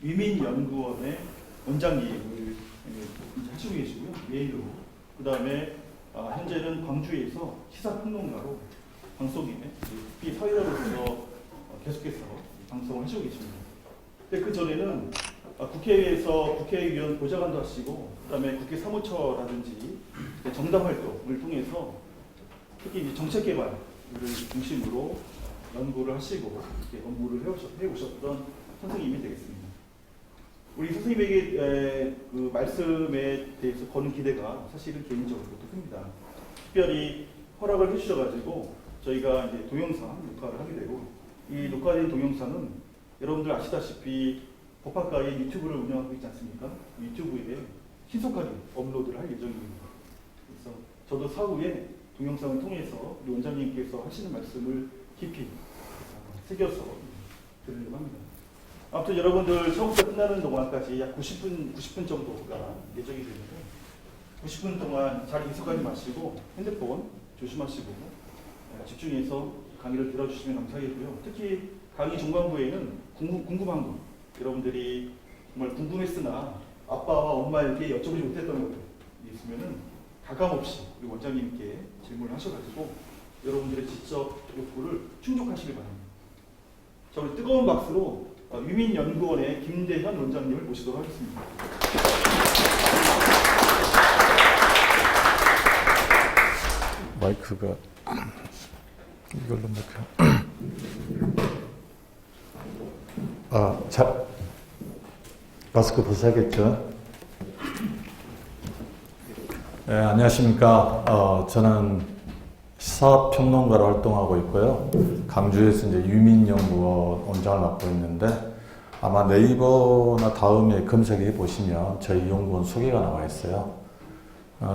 위민연구원의 원장님을 이제 하시고 계시고요. 메일로. 그 다음에 현재는 광주에서 시사평론가로 방송인의 특히 사회자로서 계속해서 방송을 하시고 계십니다. 근데 그 전에는 국회에서 국회의원 보좌관도 하시고, 그 다음에 국회 사무처라든지 정당 활동을 통해서 특히 이제 정책 개발을 중심으로 연구를 하시고 이렇게 업무를 해오셨던 선생님이 되겠습니다. 우리 선생님에게 그 말씀에 대해서 거는 기대가 사실은 개인적으로 큽니다. 특별히 허락을 해주셔가지고 저희가 이제 동영상 녹화를 하게 되고, 이 녹화된 동영상은 여러분들 아시다시피 법학과의 유튜브를 운영하고 있지 않습니까? 유튜브에 신속하게 업로드를 할 예정입니다. 그래서 저도 사후에 동영상을 통해서 우리 원장님께서 하시는 말씀을 깊이 새겨서 들으려고 합니다. 아무튼 여러분들 처음부터 끝나는 동안까지 약 90분 정도가 예정이 되는데, 90분 동안 잘 익숙하지 마시고 핸드폰 조심하시고 집중해서 강의를 들어주시면 감사하겠고요. 특히 강의 중반부에는 궁금한 거, 여러분들이 정말 궁금했으나 아빠와 엄마에게 여쭤보지 못했던 것들 있으면은 가감없이 우리 원장님께 질문을 하셔가지고 여러분들의 지적 욕구를 충족하시길 바랍니다. 자, 우리 뜨거운 박수로 위민연구원의 김대현 원장님을 모시도록 하겠습니다. 마이크가 이걸로 먹혀. 자, 마스크 벗어야겠죠? 네, 안녕하십니까. 저는 시사평론가로 활동하고 있고요. 강주에서 이제 유민연구원 원장을 맡고 있는데, 아마 네이버나 다음에 검색해 보시면 저희 연구원 소개가 나와 있어요.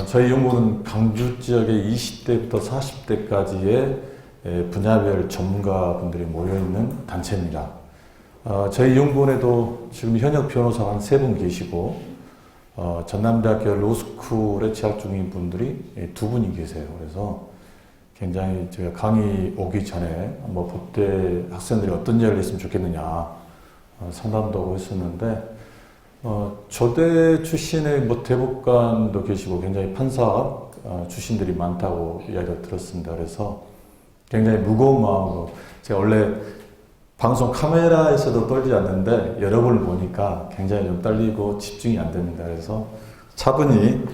저희 연구원은 강주 지역의 20대부터 40대까지의 분야별 전문가분들이 모여있는 단체입니다. 저희 연구원에도 지금 현역 변호사가 한 3분 계시고, 전남대학교 로스쿨에 재학 중인 분들이 2분이 계세요. 그래서 굉장히 제가 강의 오기 전에 뭐 법대 학생들이 어떤 이야기를 했으면 좋겠느냐 상담도 하고 있었는데, 조대 출신의 뭐 대법관도 계시고 굉장히 판사 출신들이 많다고 이야기를 들었습니다. 그래서 굉장히 무거운 마음으로, 제가 원래 방송 카메라에서도 떨지 않는데 여러 번을 보니까 굉장히 좀 떨리고 집중이 안 됩니다. 그래서 차분히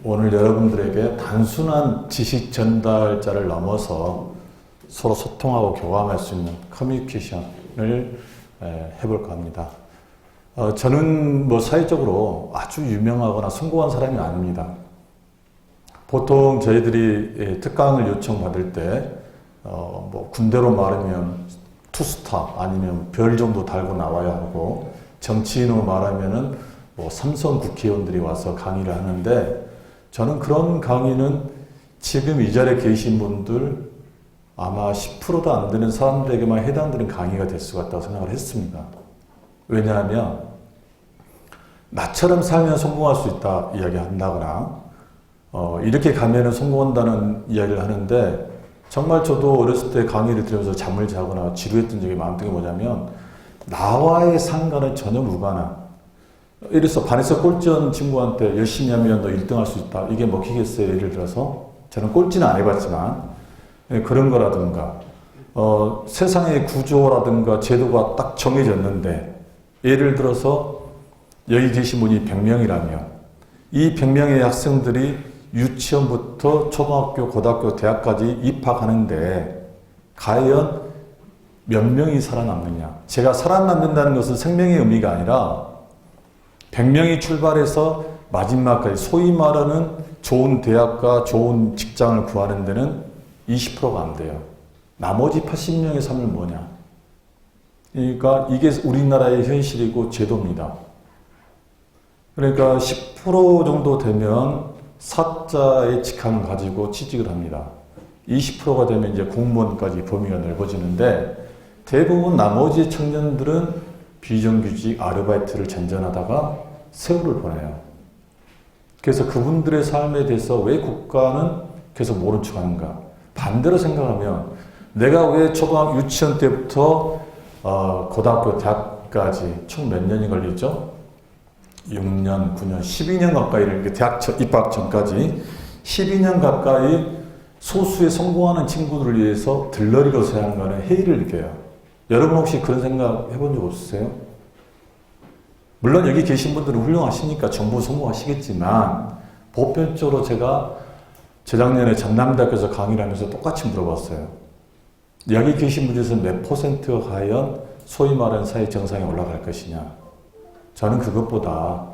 오늘 여러분들에게 단순한 지식 전달자를 넘어서 서로 소통하고 교감할 수 있는 커뮤니케이션을 해볼까 합니다. 저는 뭐 사회적으로 아주 유명하거나 성공한 사람이 아닙니다. 보통 저희들이 특강을 요청받을 때 뭐 군대로 말하면 투스타 아니면 별 정도 달고 나와야 하고, 정치인으로 말하면은 뭐 삼성 국회의원들이 와서 강의를 하는데, 저는 그런 강의는 지금 이 자리에 계신 분들 아마 10%도 안 되는 사람들에게만 해당되는 강의가 될 수 같다고 생각을 했습니다. 왜냐하면 나처럼 살면 성공할 수 있다 이야기한다거나 이렇게 가면은 성공한다는 이야기를 하는데, 정말 저도 어렸을 때 강의를 들으면서 잠을 자거나 지루했던 적이 많았던 게 뭐냐면, 나와의 상관은 전혀 무관한, 이래서 반에서 꼴찌한 친구한테 열심히 하면 너 1등 할 수 있다, 이게 먹히겠어요? 예를 들어서 저는 꼴찌는 안 해봤지만 그런 거라든가, 세상의 구조라든가 제도가 딱 정해졌는데, 예를 들어서 여기 계신 분이 100명이라면 이 100명의 학생들이 유치원부터 초등학교, 고등학교, 대학까지 입학하는데 과연 몇 명이 살아남느냐. 제가 살아남는다는 것은 생명의 의미가 아니라 100명이 출발해서 마지막까지, 소위 말하는 좋은 대학과 좋은 직장을 구하는 데는 20%가 안 돼요. 나머지 80명의 삶은 뭐냐. 그러니까 이게 우리나라의 현실이고 제도입니다. 그러니까 10% 정도 되면 사자의 직함을 가지고 취직을 합니다. 20%가 되면 이제 공무원까지 범위가 넓어지는데, 대부분 나머지 청년들은 비정규직 아르바이트를 전전하다가 세월을 보내요. 그래서 그분들의 삶에 대해서 왜 국가는 계속 모른 척 하는가. 반대로 생각하면, 내가 왜 초등학교 유치원 때부터 고등학교, 대학 대학까지 총 몇 년이 걸리죠? 6년, 9년, 12년 가까이를 이렇게 대학 입학 전까지 12년 가까이 소수의 성공하는 친구들을 위해서 들러리로 사용하는 회의를 느껴요. 여러분 혹시 그런 생각 해본 적 없으세요? 물론 여기 계신 분들은 훌륭하시니까 전부 성공하시겠지만 보편적으로 제가 재작년에 전남대학교에서 강의를 하면서 똑같이 물어봤어요. 여기 계신 분들에서 몇 %가 과연 소위 말하는 사회 정상에 올라갈 것이냐. 저는 그것보다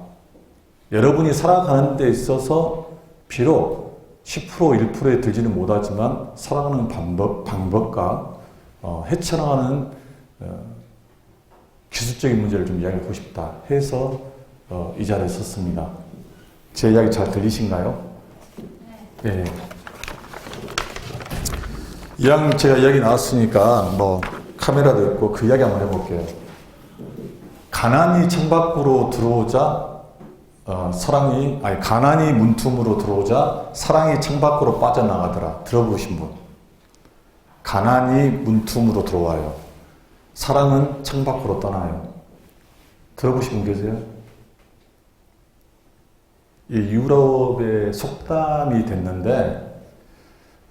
여러분이 살아가는 데 있어서 비록 10%, 1%에 들지는 못하지만 살아가는 방법과 헤쳐나가는 기술적인 문제를 좀 이야기하고 싶다 해서 이 자리에 섰습니다. 제 이야기 잘 들리신가요? 네. 이왕 제가 이야기 나왔으니까 뭐 카메라도 있고 그 이야기 한번 해볼게요. 가난이 창밖으로 들어오자 가난이 문틈으로 들어오자 사랑이 창밖으로 빠져나가더라. 들어보신 분? 가난이 문틈으로 들어와요. 사랑은 창밖으로 떠나요. 들어보신 분 계세요? 이 유럽의 속담이 됐는데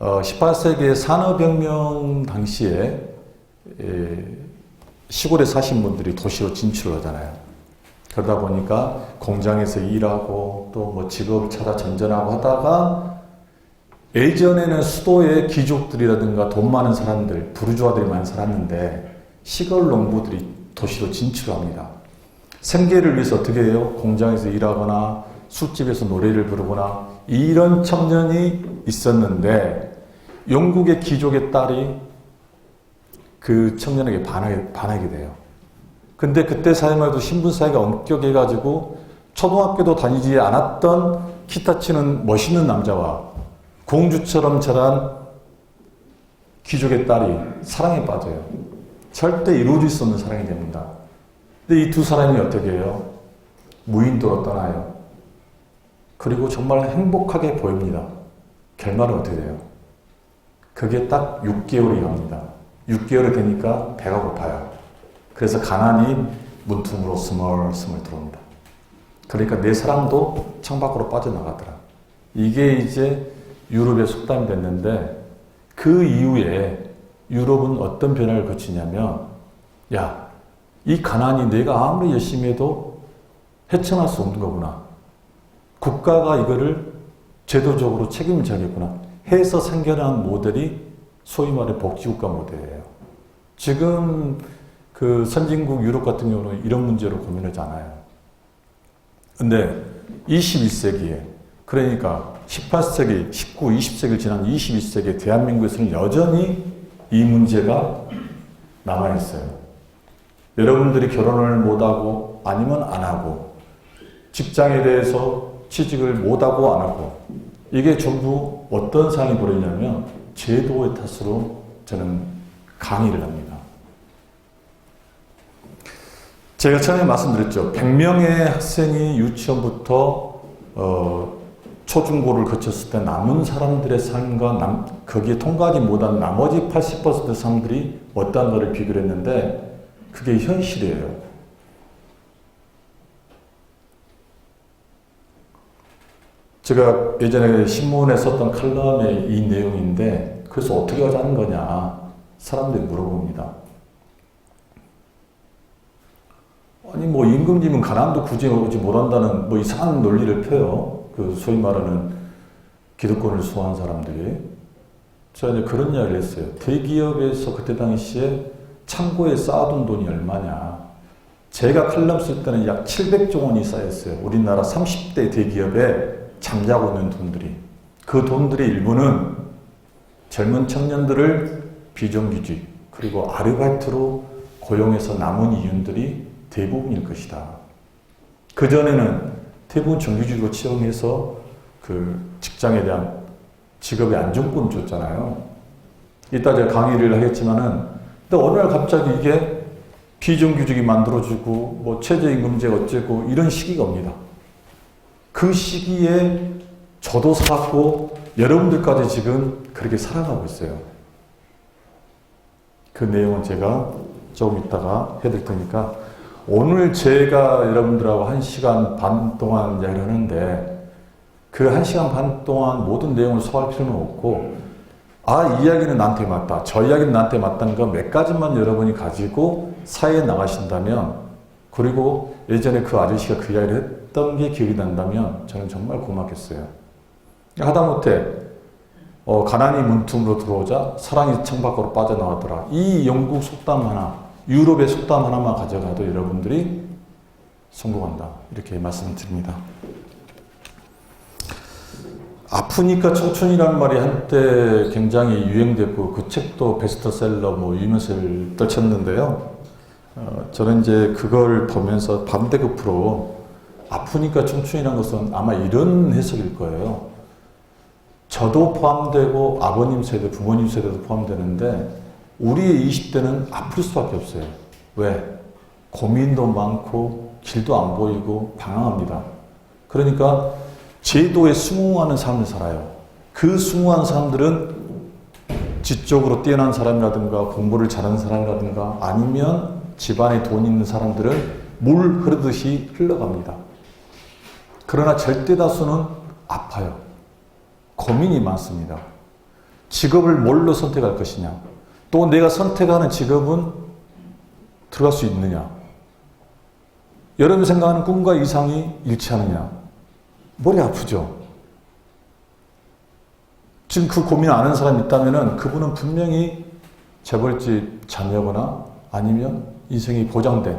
18세기의 산업혁명 당시에 시골에 사신 분들이 도시로 진출을 하잖아요. 그러다 보니까 공장에서 일하고 또 뭐 직업을 찾아 전전하고 하다가 예전에는 수도의 귀족들이라든가 돈 많은 사람들, 부르주아들만 살았는데 시골 농부들이 도시로 진출합니다. 생계를 위해서 어떻게 해요? 공장에서 일하거나 술집에서 노래를 부르거나 이런 청년이 있었는데 영국의 귀족의 딸이 그 청년에게 반하게 돼요. 근데 그때 사회만 해도 신분사회가 엄격해가지고 초등학교도 다니지 않았던 기타 치는 멋있는 남자와 공주처럼 자란 귀족의 딸이 사랑에 빠져요. 절대 이루어질 수 없는 사랑이 됩니다. 근데 이 두 사람이 어떻게 해요? 무인도로 떠나요. 그리고 정말 행복하게 보입니다. 결말은 어떻게 돼요? 그게 딱 6개월이 갑니다. 6개월이 되니까 배가 고파요. 그래서 가난이 문틈으로 스멀스멀 들어옵니다. 그러니까 내 사랑도 창밖으로 빠져나가더라. 이게 이제 유럽의 속담이 됐는데 그 이후에 유럽은 어떤 변화를 거치냐면 야, 이 가난이 내가 아무리 열심히 해도 헤쳐날 수 없는 거구나. 국가가 이거를 제도적으로 책임을 져야겠구나 해서 생겨난 모델이 소위 말해 복지국가 모델이에요. 지금 그 선진국 유럽 같은 경우는 이런 문제로 고민하지 않아요. 근데 21세기에 그러니까 18세기, 19, 20세기를 지난 21세기 대한민국에서는 여전히 이 문제가 남아있어요. 여러분들이 결혼을 못하고 아니면 안 하고 직장에 대해서 취직을 못하고 안 하고 이게 전부 어떤 상황이 벌어지냐면 제도의 탓으로 저는 강의를 합니다. 제가 처음에 말씀드렸죠. 100명의 학생이 유치원부터 초중고를 거쳤을 때 남은 사람들의 삶과 거기에 통과하지 못한 나머지 80% 사람들이 어떠한 거를 비교를 했는데 그게 현실이에요. 제가 예전에 신문에 썼던 칼럼의 이 내용인데 그래서 어떻게 하자는 거냐 사람들이 물어봅니다. 아니 뭐 임금님은 가난도 구제하지 못한다는 뭐 이상한 논리를 펴요. 그 소위 말하는 기득권을 수호한 사람들이. 제가 이제 그런 이야기를 했어요. 대기업에서 그때 당시에 창고에 쌓아둔 돈이 얼마냐. 제가 칼럼 쓸 때는 약 700조 원이 쌓였어요. 우리나라 30대 대기업에 잠자고 있는 돈들이. 그 돈들의 일부는 젊은 청년들을 비정규직 그리고 아르바이트로 고용해서 남은 이윤들이 대부분일 것이다. 그전에는 대부분 정규직으로 채용해서 그 직장에 대한 직업의 안정권을 줬잖아요. 이따 제가 강의를 하겠지만은 근데 어느 날 갑자기 이게 비정규직이 만들어지고 뭐 최저임금제가 어쩌고 이런 시기가 옵니다. 그 시기에 저도 살았고 여러분들까지 지금 그렇게 살아가고 있어요. 그 내용은 제가 조금 이따가 해드릴 테니까 오늘 제가 여러분들하고 1시간 반 동안 이야기를 하는데 그 1시간 반 동안 모든 내용을 소화할 필요는 없고 이 이야기는 나한테 맞다. 저 이야기는 나한테 맞다는 거 몇 가지만 여러분이 가지고 사회에 나가신다면 그리고 예전에 그 아저씨가 그 이야기를 했던 게 기억이 난다면 저는 정말 고맙겠어요. 하다못해 가난이 문틈으로 들어오자 사랑이 창밖으로 빠져나가더라. 이 영국 속담 하나, 유럽의 속담 하나만 가져가도 여러분들이 성공한다. 이렇게 말씀드립니다. 아프니까 청춘이라는 말이 한때 굉장히 유행됐고 그 책도 베스트셀러 유명세를 떨쳤는데요. 저는 이제 그걸 보면서 반대급으로 아프니까 청춘이라는 것은 아마 이런 해석일 거예요. 저도 포함되고 아버님 세대, 부모님 세대도 포함되는데 우리의 20대는 아플 수밖에 없어요. 왜? 고민도 많고 길도 안 보이고 방황합니다. 그러니까 제도에 수긍하는 삶을 살아요. 그 수긍하는 사람들은 지적으로 뛰어난 사람이라든가 공부를 잘하는 사람이라든가 아니면 집안에 돈 있는 사람들은 물 흐르듯이 흘러갑니다. 그러나 절대 다수는 아파요. 고민이 많습니다. 직업을 뭘로 선택할 것이냐, 또 내가 선택하는 직업은 들어갈 수 있느냐, 여러분 생각하는 꿈과 이상이 일치하느냐, 머리 아프죠. 지금 그 고민 안 하는 사람이 있다면 그분은 분명히 재벌집 자녀거나 아니면 인생이 보장된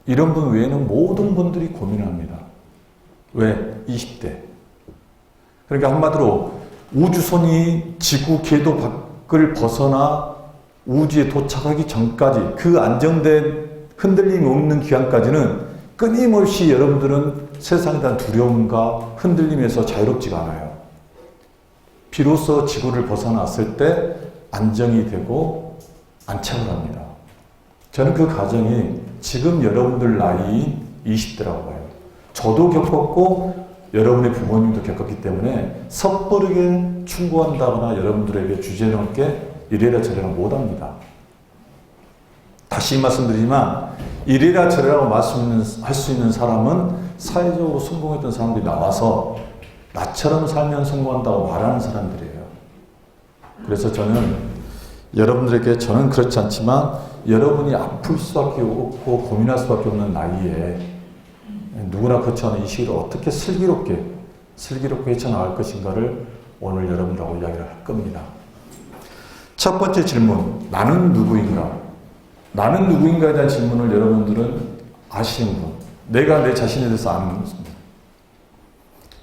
이런 분 외에는 모든 분들이 고민을 합니다. 왜? 20대. 그러니까 한마디로 우주선이 지구 궤도 밖을 벗어나 우주에 도착하기 전까지 그 안정된 흔들림이 없는 기간까지는 끊임없이 여러분들은 세상에 대한 두려움과 흔들림에서 자유롭지가 않아요. 비로소 지구를 벗어났을 때 안정이 되고 안착을 합니다. 저는 그 과정이 지금 여러분들 나이인 20대라고 봐요. 저도 겪었고 여러분의 부모님도 겪었기 때문에 섣부르게 충고한다거나 여러분들에게 주제넘게 이래라 저래라 못합니다. 다시 말씀드리지만 이래라 저래라고 말씀할 수 있는 사람은 사회적으로 성공했던 사람들이 나와서 나처럼 살면 성공한다고 말하는 사람들이에요. 그래서 저는 여러분들에게, 저는 그렇지 않지만 여러분이 아플 수밖에 없고 고민할 수밖에 없는 나이에 누구나 그렇지 않은 이 시기를 어떻게 슬기롭게 헤쳐나갈 것인가를 오늘 여러분들하고 이야기를 할 겁니다. 첫 번째 질문, 나는 누구인가? 나는 누구인가에 대한 질문을 여러분들은 아시는 분, 내가 내 자신에 대해서 아는 분입니다.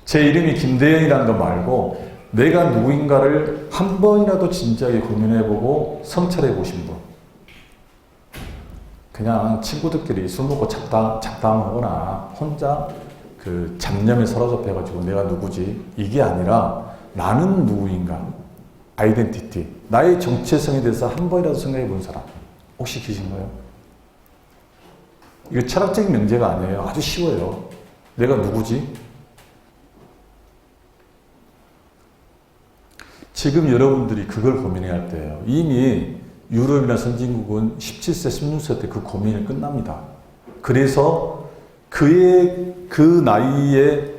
제 이름이 김대현이라는 거 말고 내가 누구인가를 한 번이라도 진지하게 고민해보고 성찰해 보신 분. 그냥 친구들끼리 술 먹고 잡담하거나 혼자 그 잡념에 사로잡혀가지고 내가 누구지? 이게 아니라 나는 누구인가? 아이덴티티. 나의 정체성에 대해서 한 번이라도 생각해 본 사람. 혹시 계신가요? 이거 철학적인 명제가 아니에요. 아주 쉬워요. 내가 누구지? 지금 여러분들이 그걸 고민해야 할 때예요. 이미 유럽이나 선진국은 17세, 16세 때 그 고민이 끝납니다. 그래서 그 나이에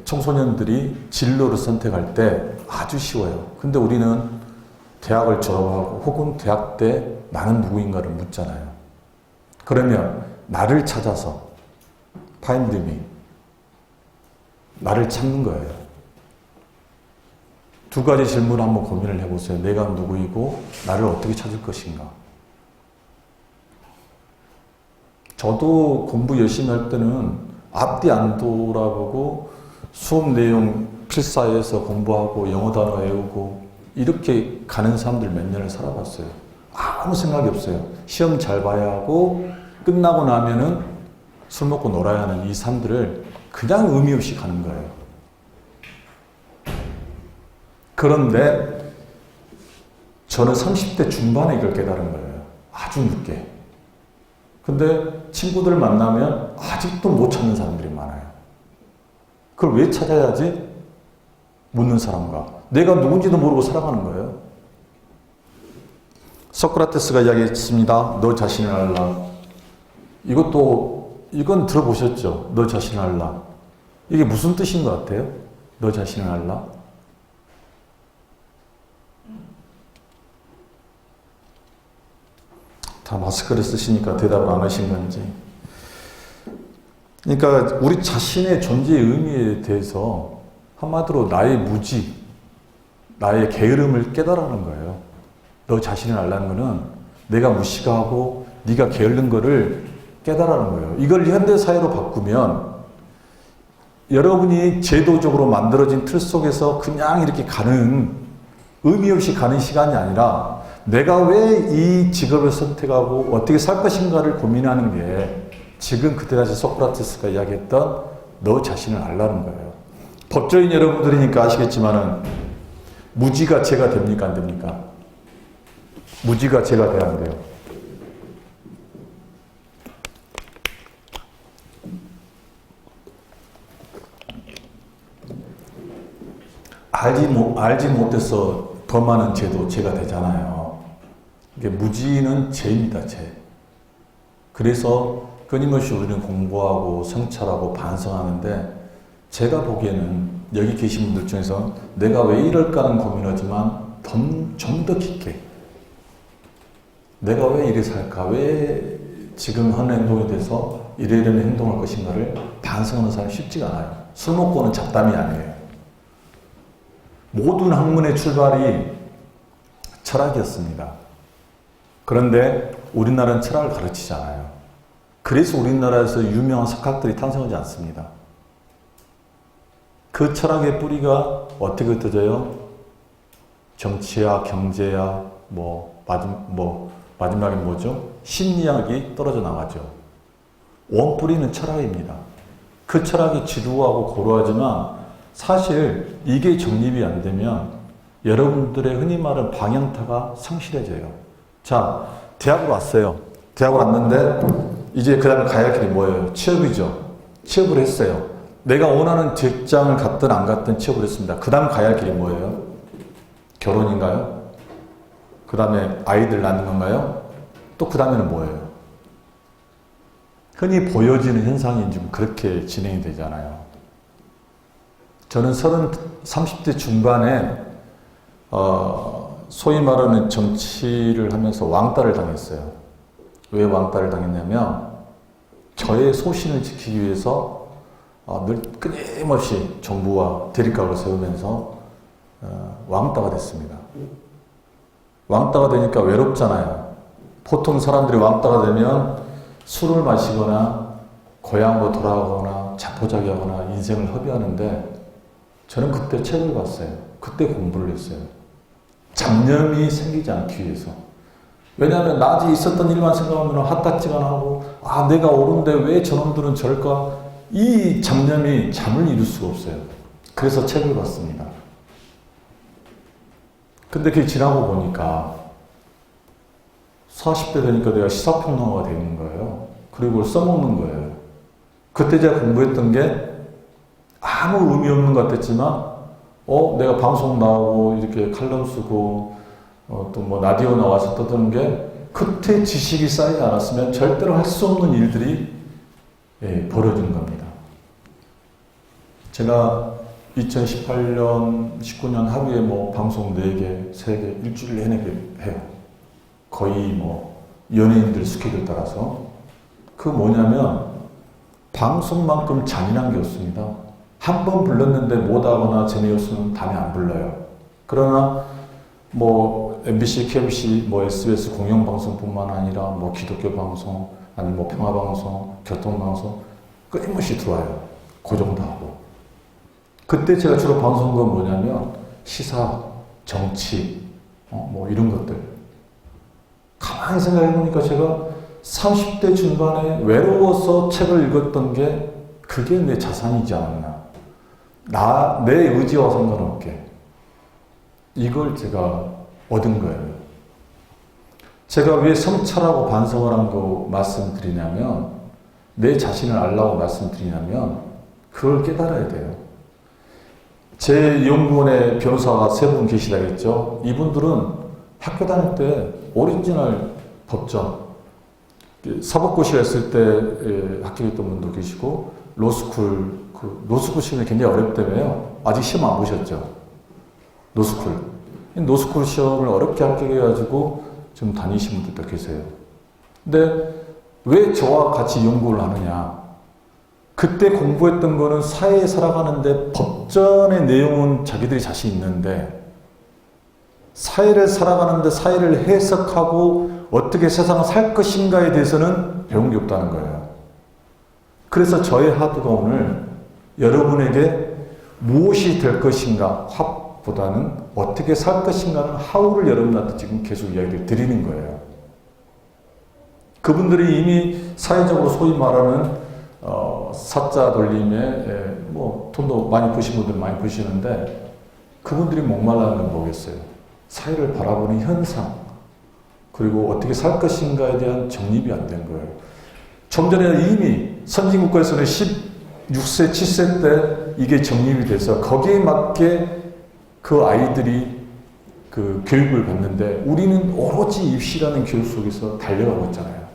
청소년들이 진로를 선택할 때 아주 쉬워요. 근데 우리는 대학을 졸업하고 혹은 대학 때 나는 누구인가를 묻잖아요. 그러면 나를 찾아서 find me, 나를 찾는 거예요. 두 가지 질문을 한번 고민을 해보세요. 내가 누구이고 나를 어떻게 찾을 것인가. 저도 공부 열심히 할 때는 앞뒤 안 돌아보고 수업 내용 필사해서 공부하고 영어 단어 외우고 이렇게 가는 사람들 몇 년을 살아봤어요. 아무 생각이 없어요. 시험 잘 봐야 하고 끝나고 나면은 술 먹고 놀아야 하는 이 사람들을 그냥 의미 없이 가는 거예요. 그런데 저는 30대 중반에 이걸 깨달은 거예요. 아주 늦게. 근데 친구들을 만나면 아직도 못 찾는 사람들이 많아요. 그걸 왜 찾아야지? 묻는 사람과 내가 누군지도 모르고 살아가는 거예요. 소크라테스가 이야기했습니다. 너 자신을 알라. 이건 들어보셨죠? 너 자신을 알라. 이게 무슨 뜻인 것 같아요? 너 자신을 알라? 다 마스크를 쓰시니까 대답을 안 하신 건지. 그러니까 우리 자신의 존재의 의미에 대해서 한마디로 나의 무지, 나의 게으름을 깨달아는 거예요. 너 자신을 알라는 거는 내가 무식하고 네가 게으른 거를 깨달아는 거예요. 이걸 현대사회로 바꾸면 여러분이 제도적으로 만들어진 틀 속에서 그냥 이렇게 가는, 의미 없이 가는 시간이 아니라 내가 왜 이 직업을 선택하고 어떻게 살 것인가를 고민하는 게 지금 그때 다시 소크라테스가 이야기했던 너 자신을 알라는 거예요. 법조인 여러분들이니까 아시겠지만은 무지가 죄가 됩니까? 안 됩니까? 무지가 죄가 돼야 안 돼요. 알지 못해서 더 많은 죄도 죄가 되잖아요. 이게 무지는 죄입니다, 죄. 그래서 끊임없이 우리는 공부하고 성찰하고 반성하는데 제가 보기에는 여기 계신 분들 중에서 내가 왜 이럴까 하는 고민하지만 좀 더 깊게 내가 왜 이래 살까? 왜 지금 하는 행동에 대해서 이래이래 행동할 것인가를 반성하는 사람이 쉽지가 않아요. 술 먹고는 잡담이 아니에요. 모든 학문의 출발이 철학이었습니다. 그런데 우리나라는 철학을 가르치지 않아요. 그래서 우리나라에서 유명한 석학들이 탄생하지 않습니다. 그 철학의 뿌리가 어떻게 흩어져요? 정치야, 경제야, 마지막에 뭐죠? 심리학이 떨어져 나가죠. 원뿌리는 철학입니다. 그 철학이 지루하고 고루하지만 사실 이게 정립이 안 되면 여러분들의 흔히 말하는 방향타가 상실해져요. 자, 대학으로 왔어요. 대학을 왔는데 이제 그 다음에 가야 할 길이 뭐예요? 취업이죠. 취업을 했어요. 내가 원하는 직장을 갔든 안 갔든 취업을 했습니다. 그 다음 가야 할 길이 뭐예요? 결혼인가요? 그 다음에 아이들 낳는 건가요? 또 그 다음에는 뭐예요? 흔히 보여지는 현상이 지금 그렇게 진행이 되잖아요. 저는 30대 중반에 소위 말하는 정치를 하면서 왕따를 당했어요. 왜 왕따를 당했냐면 저의 소신을 지키기 위해서 늘 끊임없이 정부와 대립각을 세우면서 왕따가 됐습니다. 왕따가 되니까 외롭잖아요. 보통 사람들이 왕따가 되면 술을 마시거나 고향으로 돌아가거나 자포자기하거나 인생을 허비하는데 저는 그때 책을 봤어요. 그때 공부를 했어요. 잡념이 생기지 않기 위해서. 왜냐하면 낮에 있었던 일만 생각하면 핫딱지가 나고 내가 옳은데 왜 저놈들은 저럴까? 이 잡념이 잠을 이룰 수가 없어요. 그래서 책을 봤습니다. 근데 그게 지나고 보니까 40대 되니까 내가 시사평론가가 되는 거예요. 그리고 그걸 써먹는 거예요. 그때 제가 공부했던 게 아무 의미 없는 것 같았지만 내가 방송 나오고 이렇게 칼럼 쓰고 또 라디오 나와서 떠드는 게 그때 지식이 쌓이지 않았으면 절대로 할 수 없는 일들이 벌어진 겁니다. 제가 2018년, 19년 하루에 방송 4개, 3개, 일주일 내내 해요. 거의 연예인들 스케줄 따라서. 그 뭐냐면 방송만큼 잔인한 게 없습니다. 한 번 불렀는데 못하거나 재미없으면 다음에 안 불러요. 그러나 MBC, KBC, SBS 공영방송뿐만 아니라 기독교 방송, 아니면 평화방송, 교통방송 끊임없이 들어와요. 그 정도 하고. 그때 제가 주로 방송한 건 뭐냐면 시사, 정치, 이런 것들. 가만히 생각해보니까 제가 30대 중반에 외로워서 책을 읽었던 게 그게 내 자산이지 않았나. 내 의지와 상관없게. 이걸 제가 얻은 거예요. 제가 왜 성찰하고 반성을 한 거 말씀드리냐면 내 자신을 알라고 말씀드리냐면 그걸 깨달아야 돼요. 제 연구원에 변호사가 3분 계시다 했죠. 이분들은 학교 다닐 때 오리지널 법전, 사법고시가 있을 때 합격했던 분도 계시고, 로스쿨 시험이 굉장히 어렵다며요. 아직 시험 안 보셨죠? 노스쿨 시험을 어렵게 합격해가지고 지금 다니시는 분들도 계세요. 근데 왜 저와 같이 연구를 하느냐? 그때 공부했던 거는 사회에 살아가는데 법전의 내용은 자기들이 자신 있는데 사회를 살아가는데 사회를 해석하고 어떻게 세상을 살 것인가에 대해서는 배운 게 없다는 거예요. 그래서 저의 하드가 오늘 여러분에게 무엇이 될 것인가 what보다는 어떻게 살 것인가는 how를 여러분한테 지금 계속 이야기를 드리는 거예요. 그분들이 이미 사회적으로 소위 말하는 사자 돌림에 뭐 돈도 많이 버신 분들 많이 버시는데 그분들이 목말라는 건 뭐겠어요? 사회를 바라보는 현상 그리고 어떻게 살 것인가에 대한 정립이 안 된 거예요. 좀 전에 이미 선진국가에서는 16세, 7세 때 이게 정립이 돼서 거기에 맞게 그 아이들이 그 교육을 받는데 우리는 오로지 입시라는 교육 속에서 달려가고 있잖아요.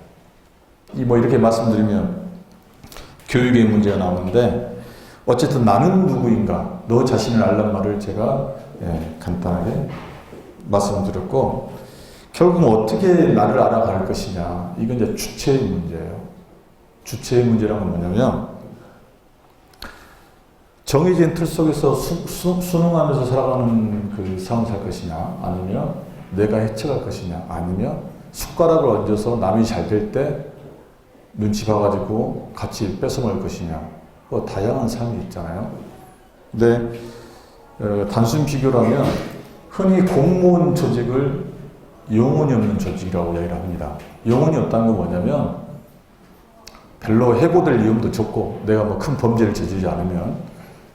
뭐 이렇게 말씀드리면 교육의 문제가 나오는데 어쨌든 나는 누구인가 너 자신을 알란 말을 제가 간단하게 말씀드렸고 결국은 어떻게 나를 알아갈 것이냐 이건 이제 주체의 문제예요. 주체의 문제라는 건 뭐냐면 정해진 틀 속에서 순응하면서 살아가는 그 삶을 살 것이냐 아니면 내가 헤쳐갈 것이냐 아니면 숟가락을 얹어서 남이 잘 될 때 눈치 봐가지고 같이 뺏어먹을 것이냐 다양한 삶이 있잖아요. 근데 단순 비교라면 흔히 공무원 조직을 영혼이 없는 조직이라고 이야기를 합니다. 영혼이 없다는 건 뭐냐면 별로 해고될 위험도 적고 내가 뭐 큰 범죄를 저지르지 않으면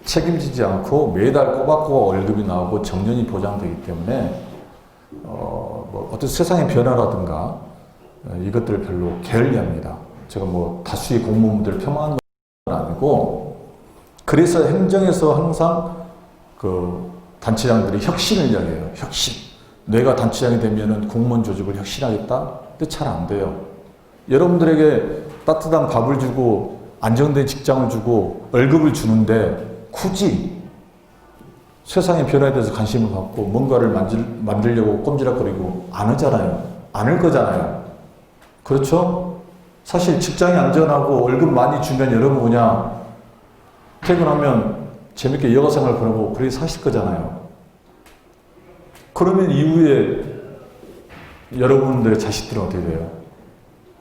책임지지 않고 매달 꼬박꼬박 월급이 나오고 정년이 보장되기 때문에 뭐 어떤 세상의 변화라든가 이것들을 별로 게을리합니다. 제가 뭐 다수의 공무원들을 폄하하는 건 아니고 그래서 행정에서 항상 그 단체장들이 혁신을 이야기해요. 혁신. 내가 단체장이 되면은 공무원 조직을 혁신하겠다? 근데 잘 안 돼요. 여러분들에게 따뜻한 밥을 주고 안정된 직장을 주고 월급을 주는데 굳이 세상의 변화에 대해서 관심을 갖고 뭔가를 만들려고 꼼지락거리고 안 하잖아요. 안 할 거잖아요. 그렇죠? 사실 직장이 안전하고 월급 많이 주면 여러분 그냥 퇴근하면 재밌게 여가생활 보내고 그렇게 사실 거잖아요. 그러면 이후에 여러분들의 자식들은 어떻게 돼요?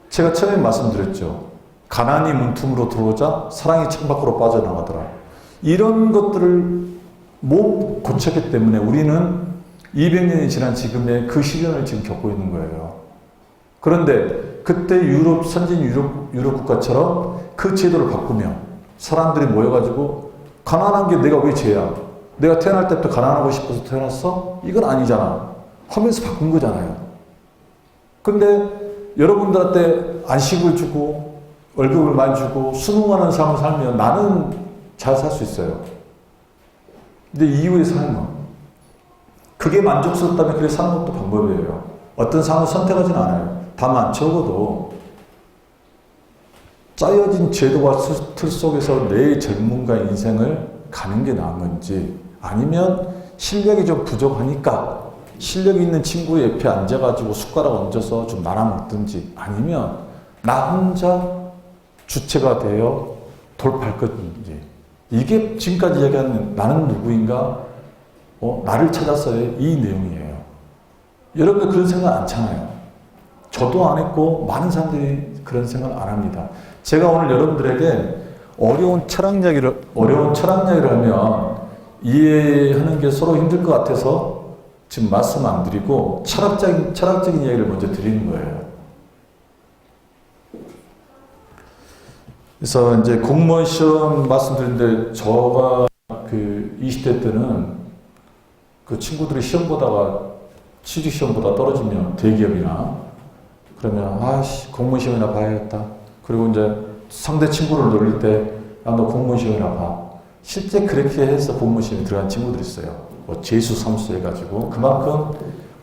제가 처음에 말씀드렸죠. 가난이 문틈으로 들어오자 사랑이 창밖으로 빠져나가더라. 이런 것들을 못 고쳤기 때문에 우리는 200년이 지난 지금의 그 시련을 지금 겪고 있는 거예요. 그런데 그때 선진 유럽 국가처럼 그 제도를 바꾸면 사람들이 모여가지고 가난한 게 내가 왜 죄야? 내가 태어날 때부터 가난하고 싶어서 태어났어? 이건 아니잖아. 하면서 바꾼 거잖아요. 근데 여러분들한테 안식을 주고 월급을 많이 주고 순응하는 삶을 살면 나는 잘 살 수 있어요. 근데 이후의 삶은 그게 만족스럽다면 그렇게 사는 것도 방법이에요. 어떤 삶을 선택하지는 않아요. 다만 적어도 짜여진 제도와 틀 속에서 내 젊음과 인생을 가는 게 나은 건지 아니면 실력이 좀 부족하니까 실력 있는 친구 옆에 앉아가지고 숟가락 얹어서 좀 나눠 먹든지 아니면 나 혼자 주체가 되어 돌파할 건지 이게 지금까지 얘기하는 나는 누구인가 나를 찾아서의 이 내용이에요. 여러분들 그런 생각 않잖아요. 저도 안 했고 많은 사람들이 그런 생각을 안 합니다. 제가 오늘 여러분들에게 어려운 철학 이야기를 하면 이해하는 게 서로 힘들 것 같아서 지금 말씀 안 드리고 철학적인 이야기를 먼저 드리는 거예요. 그래서 이제 공무원 시험 말씀드렸는데 저가 그 20대 때는 그 친구들이 시험 보다가 취직 시험보다 떨어지면 대기업이나 그러면 아씨 공무원 시험이나 봐야겠다. 그리고 이제 상대 친구를 놀릴 때 야 너 공무원 시험이나 봐. 실제 그렇게 해서 공무원 시험에 들어간 친구들이 있어요. 뭐 재수 삼수 해가지고 그만큼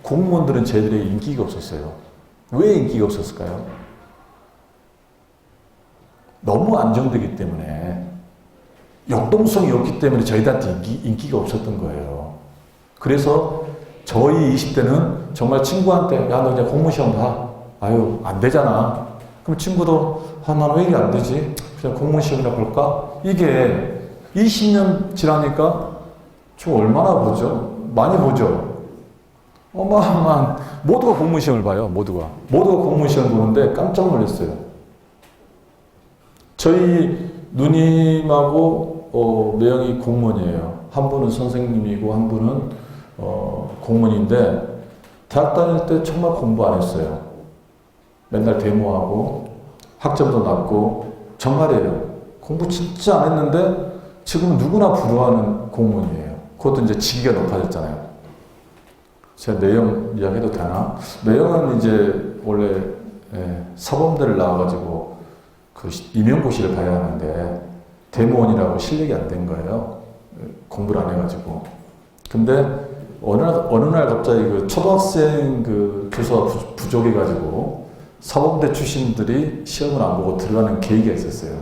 공무원들은 저희들의 인기가 없었어요. 왜 인기가 없었을까요? 너무 안정되기 때문에 역동성이 없기 때문에 저희들한테 인기가 없었던 거예요. 그래서 저희 20대는 정말 친구한테 야, 너 이제 공무시험 봐. 아유, 안 되잖아. 그럼 친구도 나는 왜 이게 안 되지? 그냥 공무시험이나 볼까? 이게 20년 지나니까 저 얼마나 보죠? 많이 보죠? 어마어마한 모두가 공무시험을 봐요. 모두가 공무시험 보는데 깜짝 놀랐어요. 저희 누님하고 매형이 공무원이에요. 한 분은 선생님이고 한 분은 공무원인데 대학 다닐 때 정말 공부 안 했어요. 맨날 데모하고 학점도 낮고 정말이에요. 공부 진짜 안 했는데 지금 누구나 부러워하는 공무원이에요. 그것도 이제 직위가 높아졌잖아요. 제가 내용 이야기해도 되나? 매형은 이제 원래 사범대를 나와가지고 그 임용고시를 봐야 하는데 데모원이라고 실력이 안 된 거예요. 공부를 안 해가지고. 근데 어느 날 갑자기 그 초등학생 그 교수가 부족해가지고 사범대 출신들이 시험을 안 보고 들어가는 계기가 있었어요.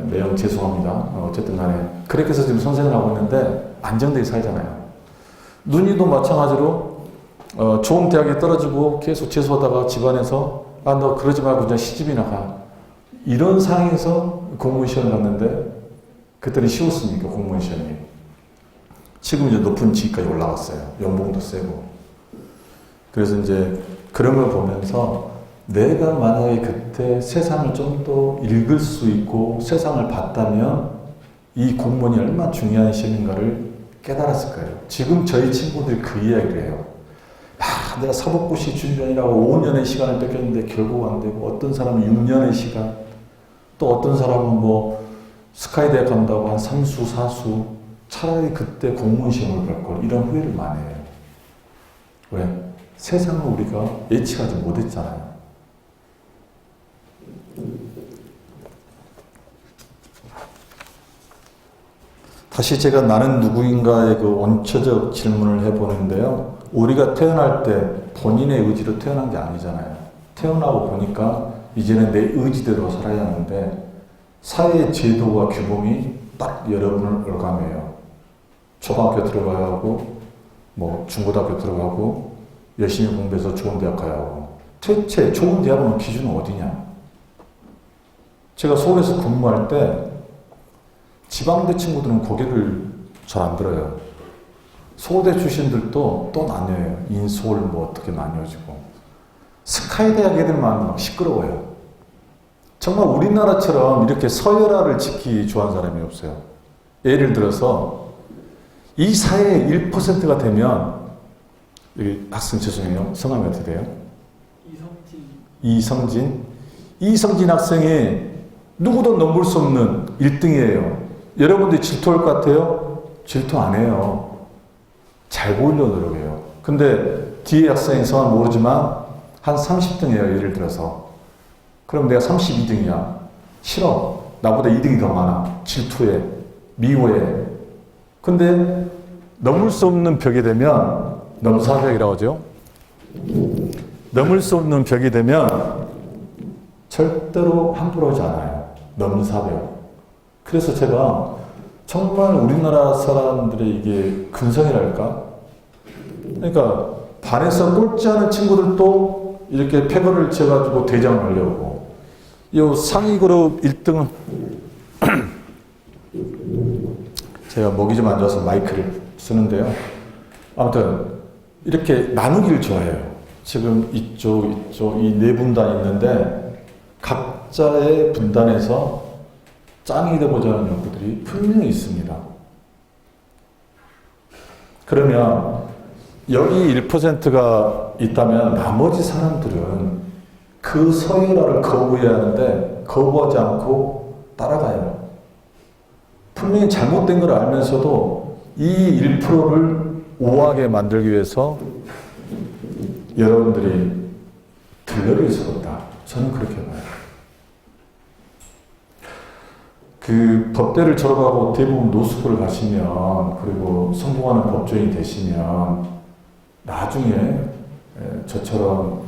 매형 죄송합니다. 어쨌든 간에 그렇게 해서 지금 선생을 하고 있는데 안정되게 살잖아요. 눈이도 마찬가지로 좋은 대학에 떨어지고 계속 재수하다가 집안에서 너 그러지 말고 그냥 시집이나 가. 이런 상황에서 공무원 시험을 갔는데 그때는 쉬웠습니까? 공무원 시험이. 지금 이제 높은 직위까지 올라갔어요. 연봉도 세고. 그래서 이제 그런 걸 보면서 내가 만약에 그때 세상을 좀 더 읽을 수 있고 세상을 봤다면 이 공무원이 얼마나 중요한 시험인가를 깨달았을 거예요. 지금 저희 친구들이 그 이야기를 해요. 내가 사법고시 준비하느라고 5년의 시간을 뺏겼는데 결국 안 되고 어떤 사람은 6년의 시간 또 어떤 사람은 뭐 스카이대학 간다고 한 3수, 4수 차라리 그때 공무원 시험을 볼 걸 이런 후회를 많이 해요. 왜? 세상을 우리가 예측하지 못했잖아요. 다시 제가 나는 누구인가의 그 원초적 질문을 해보는데요. 우리가 태어날 때 본인의 의지로 태어난 게 아니잖아요. 태어나고 보니까 이제는 내 의지대로 살아야 하는데 사회의 제도와 규범이 딱 여러분을 올가매요. 초등학교 들어가야 하고 뭐 중고등학교 들어가고 열심히 공부해서 좋은 대학 가야 하고 대체 좋은 대학은 기준은 어디냐? 제가 서울에서 근무할 때 지방대 친구들은 고개를 잘 안 들어요. 서울대 출신들도 또 나뉘어요. 인서울 뭐 어떻게 나뉘어지고. 스카이대학 애들만 막 시끄러워요. 정말 우리나라처럼 이렇게 서열화를 지키기 좋아하는 사람이 없어요. 예를 들어서 이 사회의 1%가 되면 여기 학생 죄송해요. 성함이 어떻게 돼요? 이성진 학생이 누구도 넘볼 수 없는 1등이에요. 여러분들이 질투할 것 같아요? 질투 안 해요. 잘 보이려고 노력해요. 근데 뒤에 학생이 성함 모르지만 한 30등이에요. 예를 들어서. 그럼 내가 32등이야. 싫어. 나보다 2등이 더 많아. 질투해. 미워해. 근데 넘을 수 없는 벽이 되면 넘사벽이라고 하죠. 넘을 수 없는 벽이 되면 절대로 함부로 하지 않아요. 넘사벽. 그래서 제가 정말 우리나라 사람들의 이게 근성이랄까? 그러니까 반에서 꼴찌하는 친구들도 이렇게 패거를 지어가지고 대장을 하려고. 이 상위 그룹 1등은 제가 목이 좀 안 좋아서 마이크를 쓰는데요. 아무튼 이렇게 나누기를 좋아해요. 지금 이쪽 이 네 분단 있는데 각자의 분단에서 짱이 되고자 하는 욕구들이 분명히 있습니다. 그러면 여기 1%가 있다면 나머지 사람들은 그 서열화를 거부해야 하는데 거부하지 않고 따라가요. 분명히 잘못된 걸 알면서도 이 1%를 우아하게 만들기 위해서 여러분들이 들러리를 세웠다. 저는 그렇게 봐요. 그 법대를 졸업하고 대부분 노스쿨을 가시면 그리고 성공하는 법조인이 되시면 나중에 저처럼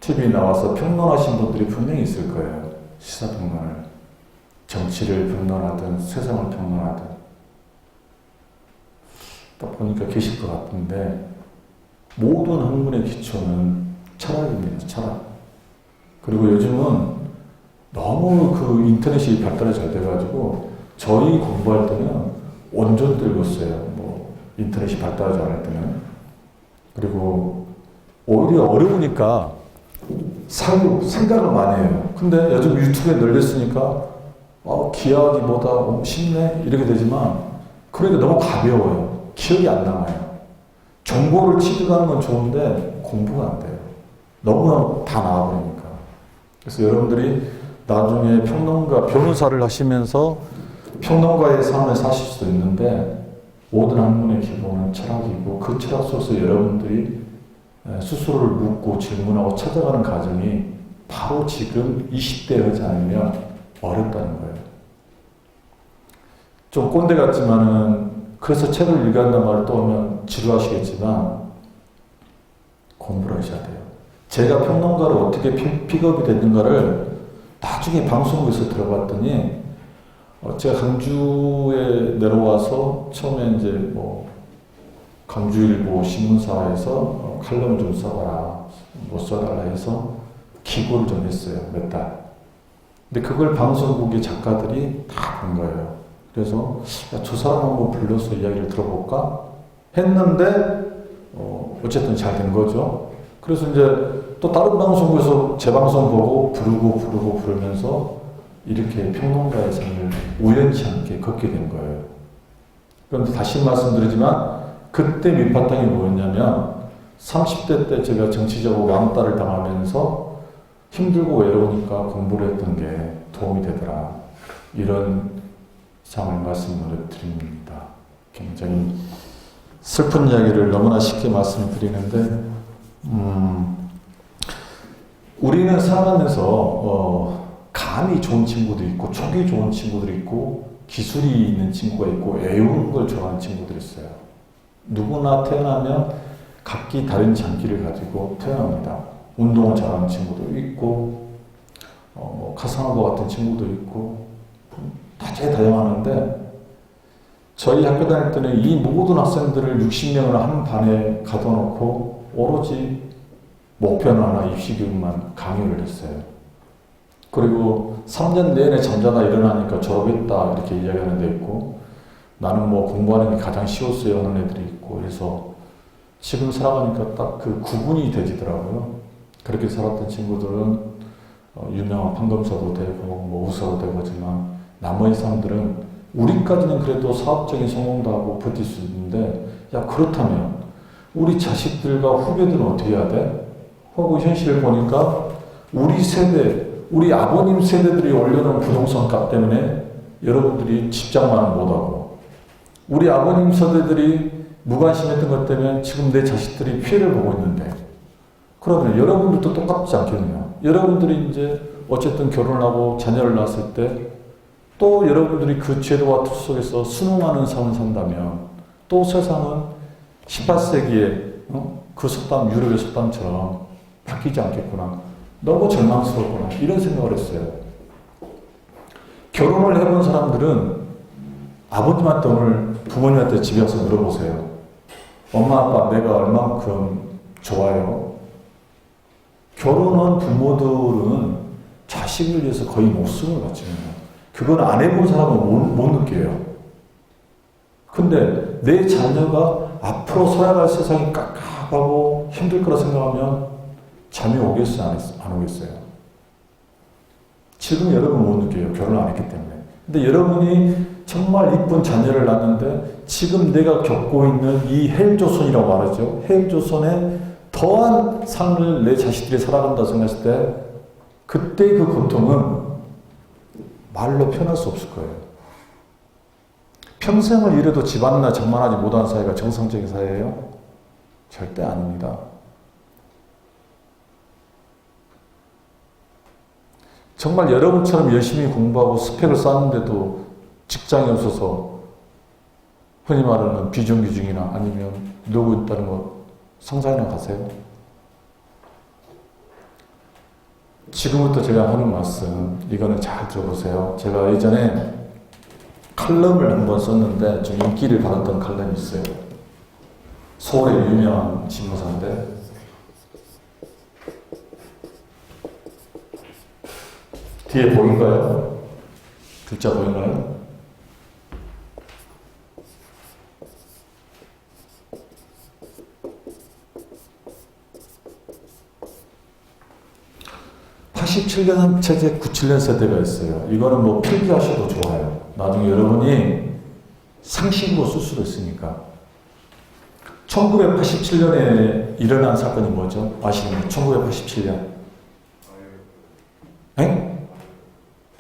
TV에 나와서 평론하신 분들이 분명히 있을 거예요. 시사평론을 정치를 평론하든 세상을 평론하든 딱 보니까 계실 것 같은데 모든 학문의 기초는 철학입니다. 철학. 그리고 요즘은 너무 그 인터넷이 발달이 잘 돼가지고 저희 공부할 때는 원전 들고 써요. 뭐 인터넷이 발달하지 않을 때는. 그리고 오히려 어려우니까 생각을 많이 해요. 근데 요즘 유튜브에 널렸으니까 기하기보다 쉽네 이렇게 되지만 그러니까 너무 가벼워요. 기억이 안 남아요. 정보를 취득하는 건 좋은데 공부가 안 돼요. 너무 다 나와버리니까. 그래서 여러분들이 나중에 평론가, 변호사를 하시면서 평론가의 삶을 사실 수도 있는데 모든 학문의 기본은 철학이고 그 철학 속에서 여러분들이 스스로를 묻고 질문하고 찾아가는 과정이 바로 지금 20대에 하지 않으면 어렵다는 거예요. 좀 꼰대 같지만은 그래서 책을 읽었단 말을 또 하면 지루하시겠지만 공부를 하셔야 돼요. 제가 평론가로 어떻게 픽업이 됐는가를 나중에 방송국에서 들어봤더니 제가 강주에 내려와서 처음에 이제 뭐 강주일보 신문사에서 칼럼 좀 써봐라, 뭐 써달라 해서 기고를 좀 했어요. 몇 달. 근데 그걸 방송국의 작가들이 다 본 거예요. 그래서 저 사람 한번 불러서 이야기를 들어볼까 했는데 어쨌든 잘 된 거죠. 그래서 이제 또 다른 방송국에서 제 방송 보고 부르면서 이렇게 평론가의 삶을 우연치 않게 걷게 된 거예요. 그런데 다시 말씀드리지만 그때 밑바탕이 뭐였냐면 30대 때 제가 정치적으로 왕따를 당하면서 힘들고 외로우니까 공부를 했던 게 도움이 되더라. 이런 상을 말씀을 드립니다. 굉장히 슬픈 이야기를 너무나 쉽게 말씀드리는데 우리는 살아가면서 감이 좋은 친구도 있고 촉이 좋은 친구들이 있고 기술이 있는 친구가 있고 애우는 걸 좋아하는 친구들이 있어요. 누구나 태어나면 각기 다른 장기를 가지고 태어납니다. 운동을 잘하는 친구도 있고 카사노바 같은 친구도 있고 다양하는데 저희 학교 다닐 때는 이 모든 학생들을 60명을 한 반에 가둬놓고 오로지 목표는 하나 입시교육만 강의를 했어요. 그리고 3년 내내 잠자다 일어나니까 졸업했다 이렇게 이야기하는 데 있고 나는 뭐 공부하는 게 가장 쉬웠어요 하는 애들이 있고 그래서 지금 살아가니까 딱 그 구분이 되지더라고요. 그렇게 살았던 친구들은 유명한 판검사도 되고 뭐 의사도 되고 하지만 나머지 사람들은 우리까지는 그래도 사업적인 성공도 하고 버틸 수 있는데 야 그렇다면 우리 자식들과 후배들은 어떻게 해야 돼? 하고 현실을 보니까 우리 세대, 우리 아버님 세대들이 올려놓은 부동산 값 때문에 여러분들이 직장만 못하고 우리 아버님 세대들이 무관심했던 것 때문에 지금 내 자식들이 피해를 보고 있는데 그러면 여러분들도 똑같지 않겠느냐? 여러분들이 이제 어쨌든 결혼하고 자녀를 낳았을 때 또 여러분들이 그 제도와 틀 속에서 순응하는 삶을 산다면 또 세상은 18세기에 그 속담, 유럽의 속담처럼 바뀌지 않겠구나. 너무 절망스럽구나. 이런 생각을 했어요. 결혼을 해본 사람들은 아버님한테 오늘 부모님한테 집에 와서 물어보세요. 엄마, 아빠, 내가 얼만큼 좋아요? 결혼한 부모들은 자식을 위해서 거의 목숨을 바칩니다. 그건 안 해본 사람은 못 느껴요. 근데 내 자녀가 앞으로 살아갈 세상이 깝깝하고 힘들 거라 생각하면 잠이 오겠어요? 안 오겠어요? 지금 여러분 못 느껴요. 결혼 안 했기 때문에. 근데 여러분이 정말 이쁜 자녀를 낳는데 지금 내가 겪고 있는 이 헬조선이라고 말하죠. 헬조선에 더한 삶을 내 자식들이 살아간다 생각했을 때 그때 그 고통은 말로 표현할 수 없을 거예요. 평생을 일해도 집안이나 장만하지 못한 사회가 정상적인 사회예요? 절대 아닙니다. 정말 여러분처럼 열심히 공부하고 스펙을 쌓는데도 직장이 없어서 흔히 말하는 비정규직이나 아니면 누구 있다는 거 상상이나 가세요? 지금부터 제가 하는 말씀, 이거는 잘 들어보세요. 제가 예전에 칼럼을 한번 썼는데 좀 인기를 받았던 칼럼이 있어요. 서울의 유명한 신문사인데 뒤에 보인가요? 글자 보인가요? (87년) 체제 97년 세대가 있어요. 이거는 뭐 필기하셔도 좋아요. 나중에 여러분이 상식으로 쓸 수도 있으니까. 1987년에 일어난 사건이 뭐죠? 아시나요? 1987년. 에?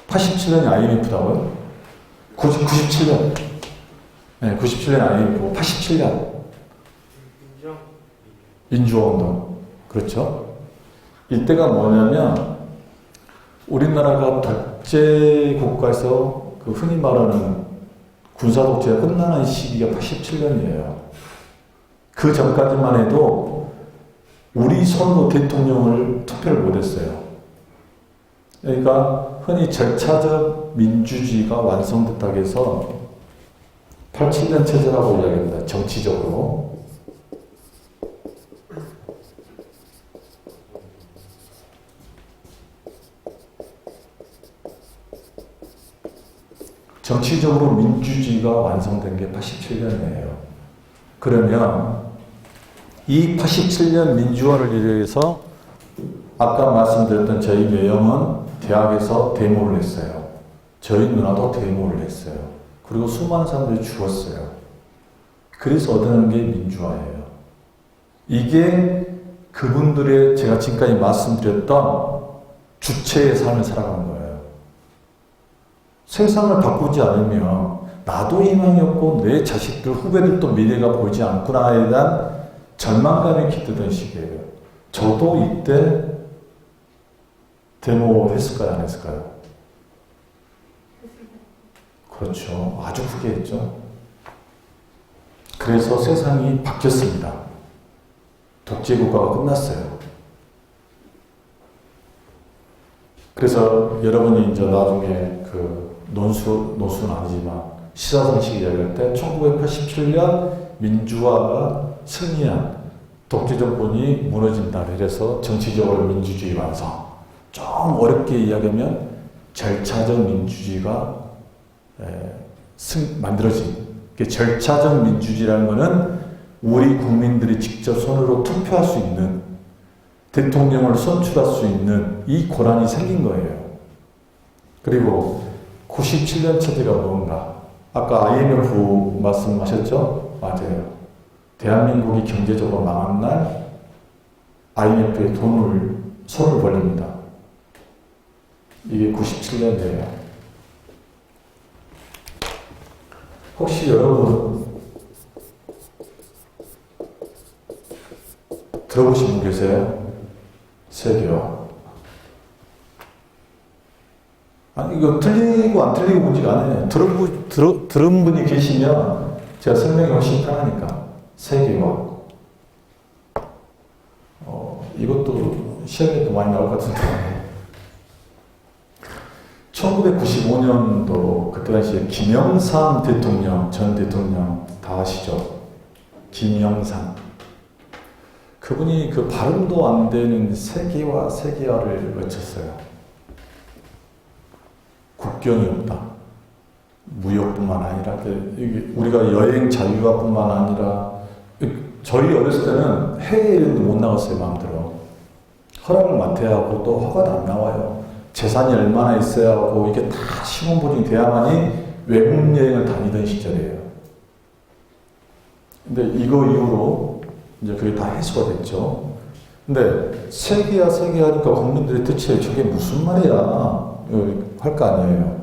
87년이 IMF다고요? 97년. 네, 97년 IMF. 87년. 민주화운동. 그렇죠? 이때가 뭐냐면, 우리나라가 독재 국가에서 그 흔히 말하는 군사 독재가 끝나는 시기가 87년이에요. 그 전까지만 해도 우리 손으로 대통령을 투표를 못했어요. 그러니까 흔히 절차적 민주주의가 완성됐다고 해서 87년 체제라고 이야기합니다. 정치적으로. 정치적으로 민주주의가 완성된 게 87년이에요. 그러면 이 87년 민주화를 위해서 아까 말씀드렸던 저희 매형은 대학에서 데모를 했어요. 저희 누나도 데모를 했어요. 그리고 수많은 사람들이 죽었어요. 그래서 얻어낸 게 민주화예요. 이게 그분들의 제가 지금까지 말씀드렸던 주체의 삶을 살아가는 거예요. 세상을 바꾸지 않으면 나도 희망이 없고 내 자식들, 후배들도 미래가 보이지 않구나에 대한 절망감이 깃드던 시기예요. 저도 이때 데모 했을까요? 안 했을까요? 그렇죠. 아주 크게 했죠. 그래서 세상이 바뀌었습니다. 독재국가가 끝났어요. 그래서 여러분이 이제 나중에 노수는 아니지만 시사상식 이야기할 때 1987년 민주화가 승리한 독재 정권이 무너진다. 이래서 정치적으로 민주주의 완성. 좀 어렵게 이야기하면 절차적 민주주의가 만들어진. 절차적 민주주의라는 것은 우리 국민들이 직접 손으로 투표할 수 있는, 대통령을 선출할 수 있는 이 권한이 생긴 거예요. 그리고 97년 체제가 뭔가? 아까 IMF 말씀하셨죠? 맞아요. 대한민국이 경제적으로 망한 날 IMF에 손을 벌립니다. 이게 97년이에요. 혹시 여러분 들어보신 분 계세요? 세계화. 아니, 이거 틀리고 안 틀리고 문제가 아니에요. 들은 분이 계시면 제가 설명이 훨씬 편하니까. 세계화. 이것도 시험에도 많이 나올 것 같은데. 1995년도 그때 당시에 김영삼 대통령, 전 대통령 다 아시죠? 김영삼. 그분이 그 발음도 안 되는 세계화를 외쳤어요. 국경이 없다. 무역뿐만 아니라 우리가 여행 자유화뿐만 아니라 저희 어렸을 때는 해외여행도 못 나갔어요. 마음대로. 허락을 맡아야 하고 또 허가도 안 나와요. 재산이 얼마나 있어야 하고 이게 다 신원 보증이 돼야만이 외국 여행을 다니던 시절이에요. 근데 이거 이후로 이제 그게 다 해소가 됐죠. 근데 세계화니까 국민들이 대체 저게 무슨 말이야 할 거 아니에요.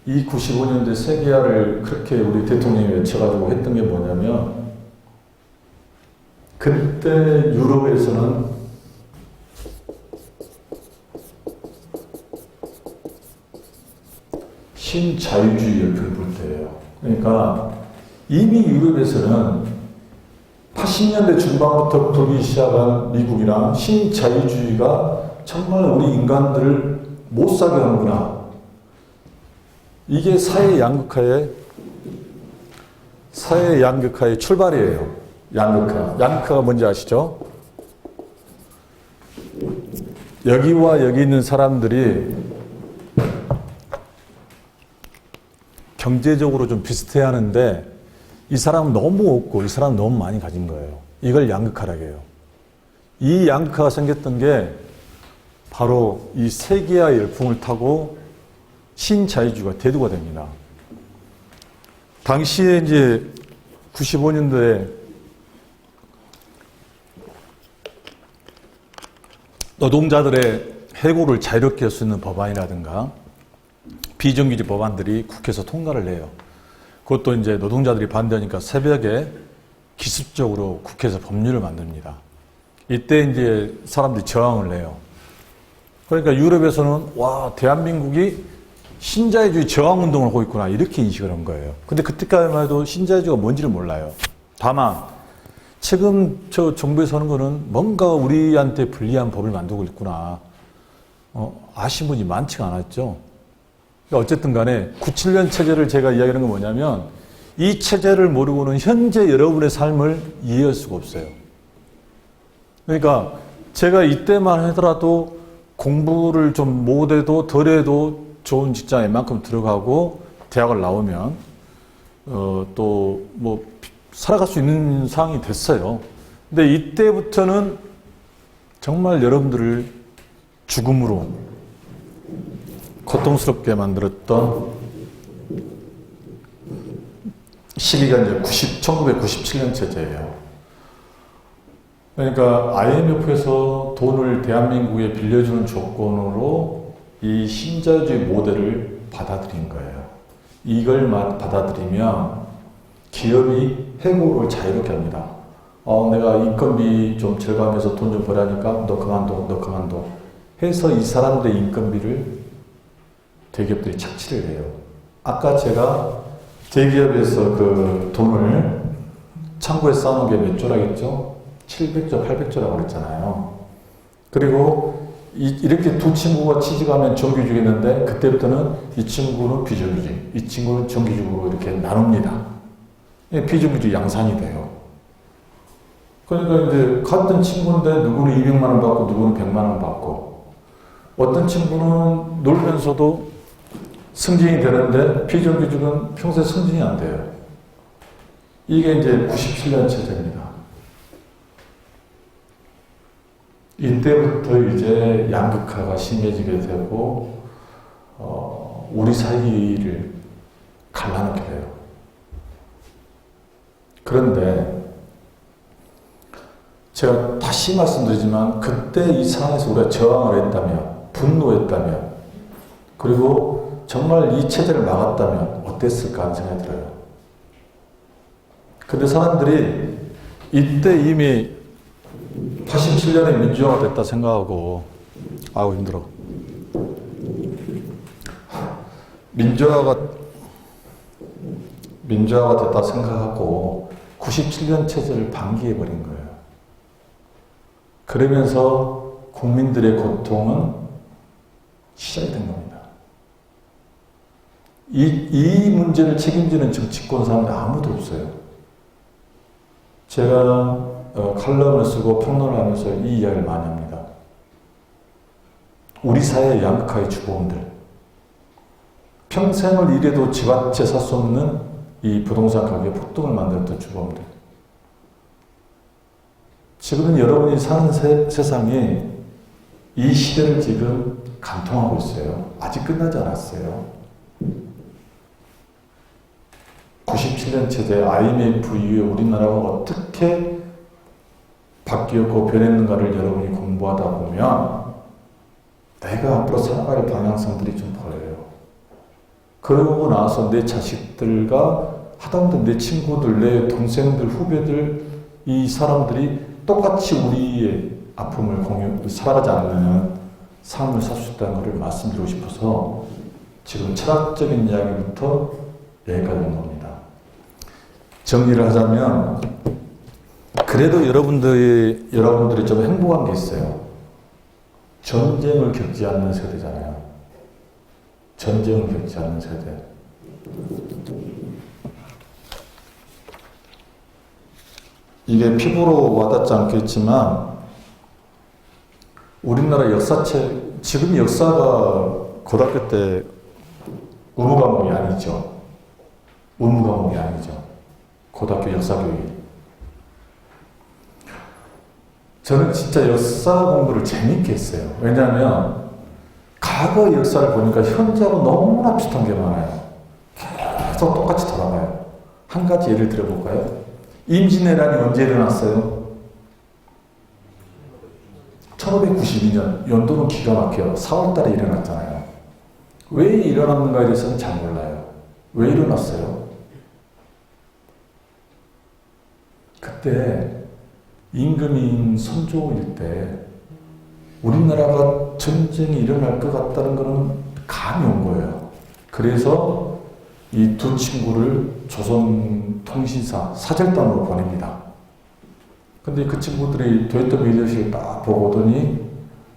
이 95년대 세계화를 그렇게 우리 대통령이 외쳐가지고 했던 게 뭐냐면, 그때 유럽에서는 신자유주의 열풍을 불 때예요. 그러니까 이미 유럽에서는 80년대 중반부터 불기 시작한 미국이랑 신자유주의가 정말 우리 인간들을 못 살게 하는구나. 이게 사회 양극화의 출발이에요. 양극화가 뭔지 아시죠? 여기와 여기 있는 사람들이 경제적으로 좀 비슷해야 하는데 이 사람은 너무 없고 이 사람은 너무 많이 가진 거예요. 이걸 양극화라고 해요. 이 양극화가 생겼던 게 바로 이 세계화 열풍을 타고 신자유주의가 대두가 됩니다. 당시에 이제 95년도에 노동자들의 해고를 자유롭게 할 수 있는 법안이라든가 비정규직 법안들이 국회에서 통과를 해요. 그것도 이제 노동자들이 반대하니까 새벽에 기습적으로 국회에서 법률을 만듭니다. 이때 이제 사람들이 저항을 해요. 그러니까 유럽에서는 와, 대한민국이 신자유주의 저항운동을 하고 있구나 이렇게 인식을 한 거예요. 근데 그때까지만 해도 신자유주의가 뭔지를 몰라요. 다만 지금 저 정부에서 하는 거는 뭔가 우리한테 불리한 법을 만들고 있구나. 아신 분이 많지가 않았죠. 그러니까 어쨌든 간에 97년 체제를 제가 이야기하는 건 뭐냐면 이 체제를 모르고는 현재 여러분의 삶을 이해할 수가 없어요. 그러니까 제가 이때만 하더라도 공부를 좀 못해도 덜해도 좋은 직장에 만큼 들어가고 대학을 나오면 또 뭐 살아갈 수 있는 상황이 됐어요. 근데 이때부터는 정말 여러분들을 죽음으로 고통스럽게 만들었던 시기가 이제 1997년 체제예요. 그러니까 IMF에서 돈을 대한민국에 빌려주는 조건으로 이 신자유주의 모델을 받아들인 거예요. 이걸 받아들이면 기업이 해고를 자유롭게 합니다. 내가 인건비 좀 절감해서 돈 좀 벌라니까 너 그만둬 해서 이 사람들의 인건비를 대기업들이 착취를 해요. 아까 제가 대기업에서 그 돈을 창고에 쌓아놓은 게 몇 조라겠죠? 700조, 800조라고 그랬잖아요. 그리고 이렇게 두 친구가 취직하면 정규직이었는데 그때부터는 이 친구는 비정규직, 이 친구는 정규직으로 이렇게 나눕니다. 비정규직 양산이 돼요. 그러니까 이제 같은 친구인데 누구는 200만 원 받고 누구는 100만 원 받고 어떤 친구는 놀면서도 승진이 되는데 비정규직은 평소에 승진이 안 돼요. 이게 이제 97년 체제입니다. 이때부터 이제 양극화가 심해지게 되고 우리 사이를 갈라놓게 돼요. 그런데 제가 다시 말씀드리지만 그때 이 상황에서 우리가 저항을 했다면 분노했다면 그리고 정말 이 체제를 막았다면 어땠을까 하는 생각이 들어요. 근데 사람들이 이때 이미 87년에 민주화가 됐다 생각하고 아우 힘들어. 민주화가 됐다 생각하고 97년 체제를 방기해버린 거예요. 그러면서 국민들의 고통은 시작이 된 겁니다. 이 문제를 책임지는 정치권 사람들 아무도 없어요. 제가 칼럼을 쓰고 평론을 하면서 이 이야기를 많이 합니다. 우리 사회의 양극화의 주범들, 평생을 일해도 집 한 채 살 수 없는 이 부동산 가격의 폭등을 만들었던 주범들. 지금은 여러분이 사는 세상이 이 시대를 지금 간통하고 있어요. 아직 끝나지 않았어요. 97년 체제 IMF 이후에 우리나라가 어떻게 바뀌었고 변했는가를 여러분이 공부하다 보면 내가 앞으로 살아갈 방향성들이 좀 보여요. 그러고 나서 내 자식들과 하다못해 내 친구들, 내 동생들, 후배들 이 사람들이 똑같이 우리의 아픔을 살아가지 않는 삶을 살 수 있다는 것을 말씀드리고 싶어서 지금 철학적인 이야기부터 여기까지 온 겁니다. 정리를 하자면 그래도 여러분들이 좀 행복한 게 있어요. 전쟁을 겪지 않는 세대잖아요. 전쟁을 겪지 않는 세대. 이게 피부로 와닿지 않겠지만 우리나라 역사책, 지금 역사가 고등학교 때 의무 과목이 아니죠. 의무 과목이 아니죠. 고등학교 역사 교육이. 저는 진짜 역사 공부를 재밌게 했어요. 왜냐하면 과거 역사를 보니까 현재하고 너무나 비슷한 게 많아요. 계속 똑같이 돌아가요. 한 가지 예를 들어볼까요? 임진왜란이 언제 일어났어요? 1592년. 연도는 기가 막혀요. 4월달에 일어났잖아요. 왜 일어났는가에 대해서는 잘 몰라요. 왜 일어났어요? 그때 임금인 선조일 때 우리나라가 전쟁이 일어날 것 같다는 것은 감이 온 거예요. 그래서 이 두 친구를 조선통신사 사절단으로 보냅니다. 근데 그 친구들이 도요토미 히데요시를 딱 보고 오더니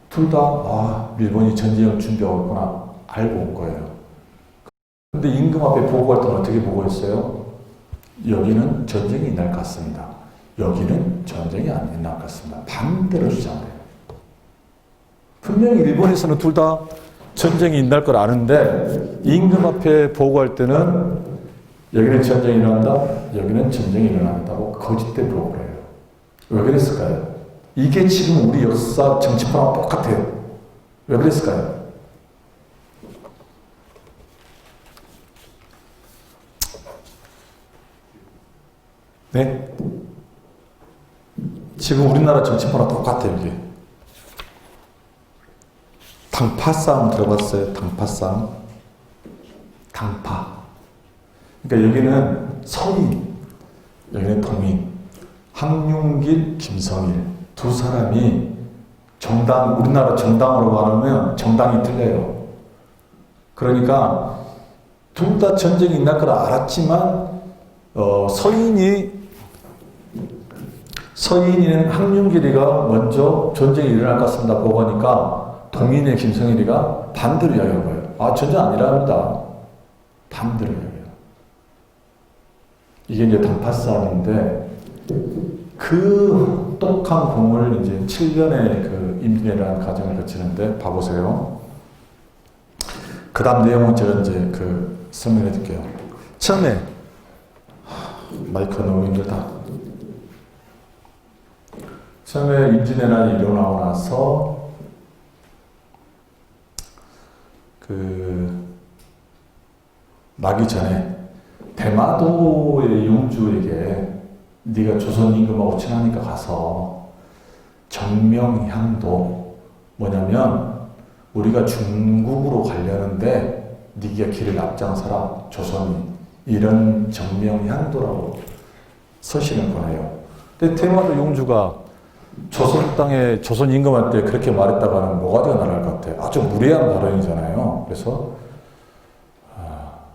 둘 다 일본이 전쟁을 준비하고 있구나 알고 온 거예요. 근데 임금 앞에 보고할 때는 어떻게 보고했어요? 여기는 전쟁이 날 것 같습니다. 여기는 전쟁이 안 날 것 같습니다. 반대로 주장해요. 분명히 일본에서는 둘 다 전쟁이 일어날 걸 아는데 임금 앞에 보고할 때는 여기는 전쟁이 일어난다, 여기는 전쟁이 일어난다고 거짓된 보고를 해요. 왜 그랬을까요? 이게 지금 우리 역사 정치판하고 똑같아요. 왜 그랬을까요? 네? 지금 우리나라 정치판하고 똑같아요, 이게. 당파 싸움 들어봤어요? 당파 싸움? 당파. 그러니까 여기는 서인, 여기는 동인. 황윤길, 김성일 두 사람이 정당, 우리나라 정당으로 말하면 정당이 틀려요. 그러니까 둘 다 전쟁이 날 걸 알았지만 서인인 황윤길이가 먼저 전쟁이 일어날 것 같습니다 보고 하니까 동인의 김성일이가 반대로 이야기한 거예요. 전쟁 아니랍니다. 반대로 이야기해요. 이게 이제 당파 싸움인데 그 똑똑한 공을 이제 7년의 그 임진왜란 과정을 거치는데 봐보세요. 그 다음 내용은 제가 이제 그 설명해 드릴게요. 처음에 마이크가 너무 힘들다. 처음에 임진왜란이 일어나고 나서 나기 전에 대마도의 용주에게 네가 조선 임금하고 친하니까 가서 정명향도 뭐냐면 우리가 중국으로 가려는데 네가 길을 앞장서라 조선이 이런 정명향도라고 서신을 보내요. 근데 대마도 용주가 조선 땅에 조선 임금한테 그렇게 말했다가는 뭐가 되어 나갈 것 같아요. 아주 무례한 발언이잖아요. 그래서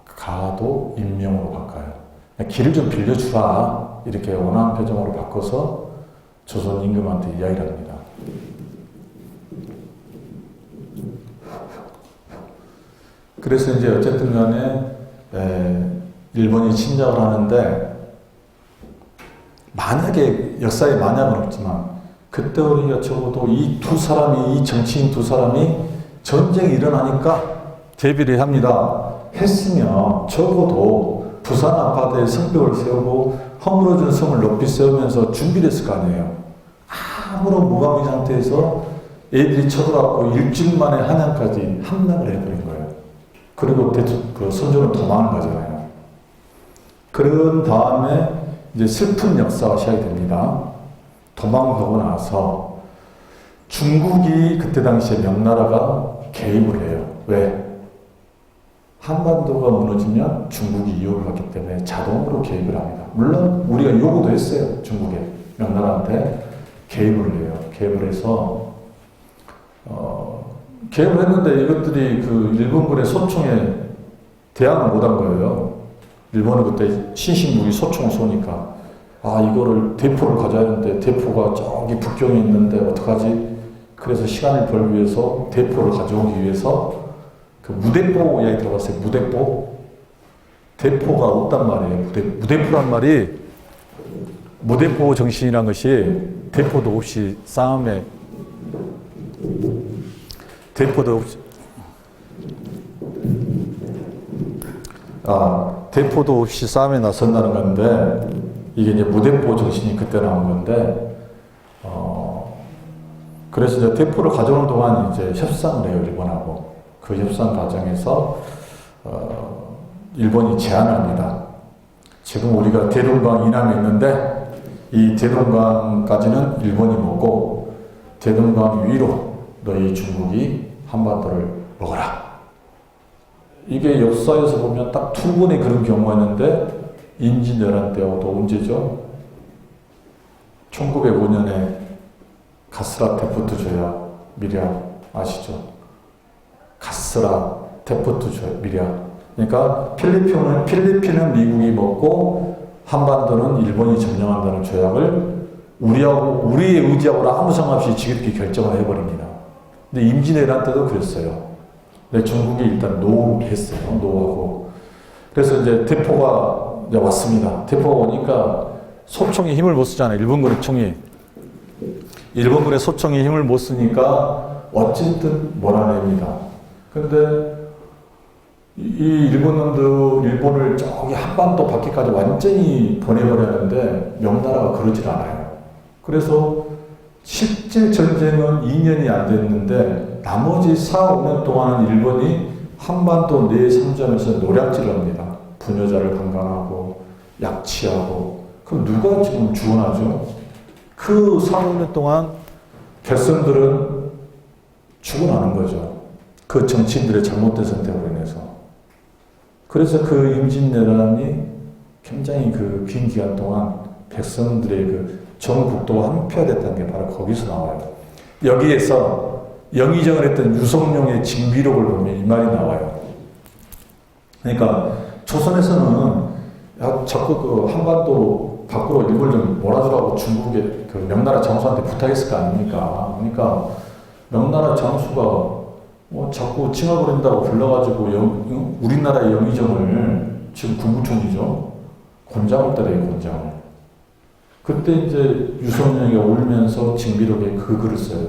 가도 임명으로 바꿔요. 길을 좀 빌려주라 이렇게 원하는 표정으로 바꿔서 조선 임금한테 이야기를 합니다. 그래서 이제 어쨌든 간에 일본이 침략을 하는데 만약에 역사에 만약은 없지만 그때 우리가 적어도 이 정치인 두 사람이 전쟁이 일어나니까 대비를 합니다. 했으면 적어도 부산 아파트에 성벽을 세우고 허물어진 성을 높이 세우면서 준비를 했을 거 아니에요. 아무런 무방비 상태에서 애들이 쳐들어왔고 일주일 만에 한양까지 함락을 해버린 거예요. 그리고 그 선조는 도망을 가잖아요. 그런 다음에 이제 슬픈 역사가 시작이 됩니다. 도망가고 나서 중국이 그때 당시에 명나라가 개입을 해요. 왜? 한반도가 무너지면 중국이 이익을 받기 때문에 자동으로 개입을 합니다. 물론 우리가 요구도 했어요. 중국에 명나라한테 개입을 해요. 개입을 해서 개입을 했는데 이것들이 그 일본군의 소총에 대항을 못한 거예요. 일본은 그때 신식무기 소총을 쏘니까 이거를 대포를 가져야 하는데 대포가 저기 북경에 있는데 어떡하지? 그래서 시간을 벌기 위해서 대포를 가져오기 위해서 그 무대포 이야기 들어봤어요? 무대포? 대포가 없단 말이에요. 무대포란 말이 무대포 정신이란 것이 대포도 없이 싸움에 대포도 없이 싸움에 나선다는 건데 이게 이제 무대포 정신이 그때 나온 건데 그래서 이제 대포를 가져오는 동안 이제 협상을 해요, 일본하고. 그 협상 과정에서 일본이 제안을 합니다. 지금 우리가 대동강 이남에 있는데 이 대동강까지는 일본이 먹고 대동강 위로 너희 중국이 한반도를 먹어라. 이게 역사에서 보면 딱 두 번의 그런 경우가 있는데 임진왜란 때하고도 언제죠? 1905년에 가스라 데프트 조약 미략 아시죠? 가스라 데프트 조약 미략. 그러니까 필리핀은 미국이 먹고 한반도는 일본이 점령한다는 조약을 우리의 의지하고 아무 상관없이 지극히 결정을 해버립니다. 근데 임진왜란 때도 그랬어요. 근데 중국이 일단 노를 했어요. 노하고. 그래서 이제 대포가 이제 왔습니다. 대포가 오니까 소총이 힘을 못 쓰잖아요. 일본군의 총이. 일본군의 소총이 힘을 못 쓰니까 어쨌든 몰아냅니다. 근데 이 일본놈도 일본을 저기 한반도 밖에까지 완전히 보내버렸는데 명나라가 그러질 않아요. 그래서 실제 전쟁은 2년이 안 됐는데 나머지 4, 5년 동안은 일본이 한반도 내 3점에서 노략질을 합니다. 부녀자를 강간하고 약취하고. 그럼 누가 지금 죽어나죠? 그 4, 5년 동안 백성들은 죽어나는 거죠. 그 정치인들의 잘못된 선택으로 인해서. 그래서 그 임진왜란이 굉장히 그 긴 기간 동안 백성들의 그 전국도가 한패화됐다는 게 바로 거기서 나와요. 여기에서 영의정을 했던 유성룡의 징비록을 보면 이 말이 나와요. 그러니까 조선에서는 자꾸 그 한반도 밖으로 일본을 좀 몰아주라고 중국의 그 명나라 장수한테 부탁했을 거 아닙니까? 그러니까 명나라 장수가 자꾸 칭하버린다고 불러가지고 우리나라의 영의정을 지금 국무총리죠. 곤장을 때려요, 곤장을. 그때 이제 유성룡이가 울면서 징비록에 그 글을 써요.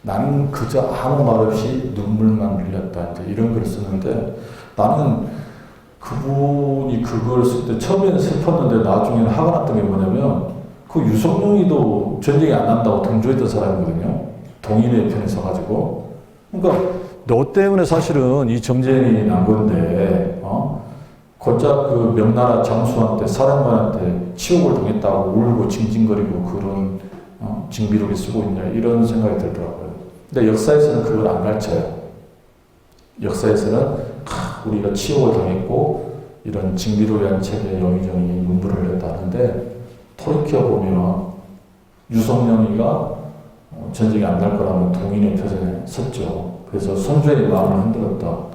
나는 그저 아무 말 없이 눈물만 흘렸다. 이제 이런 글을 썼는데 나는 그분이 그걸 쓸 때 처음에는 슬펐는데 나중에는 화가 났던 게 뭐냐면 그 유성룡이도 전쟁이 안 난다고 동조했던 사람이거든요. 동인의 편에 서가지고. 그러니까 너 때문에 사실은 이 정쟁이 난 건데 고작 그 명나라 장수한테 사령관한테 치욕을 당했다고 울고 징징거리고 그런 징비록에 쓰고 있냐 이런 생각이 들더라고요. 근데 역사에서는 그걸 안 가르쳐요. 역사에서는 우리가 치욕을 당했고 이런 징비록이라는 책에 영의정이 눈물을 흘렸다는데 돌이켜보면 유성룡이가 전쟁이 안 날 거라면 동인의 표정에 섰죠. 그래서 선조의 마음을 흔들었다.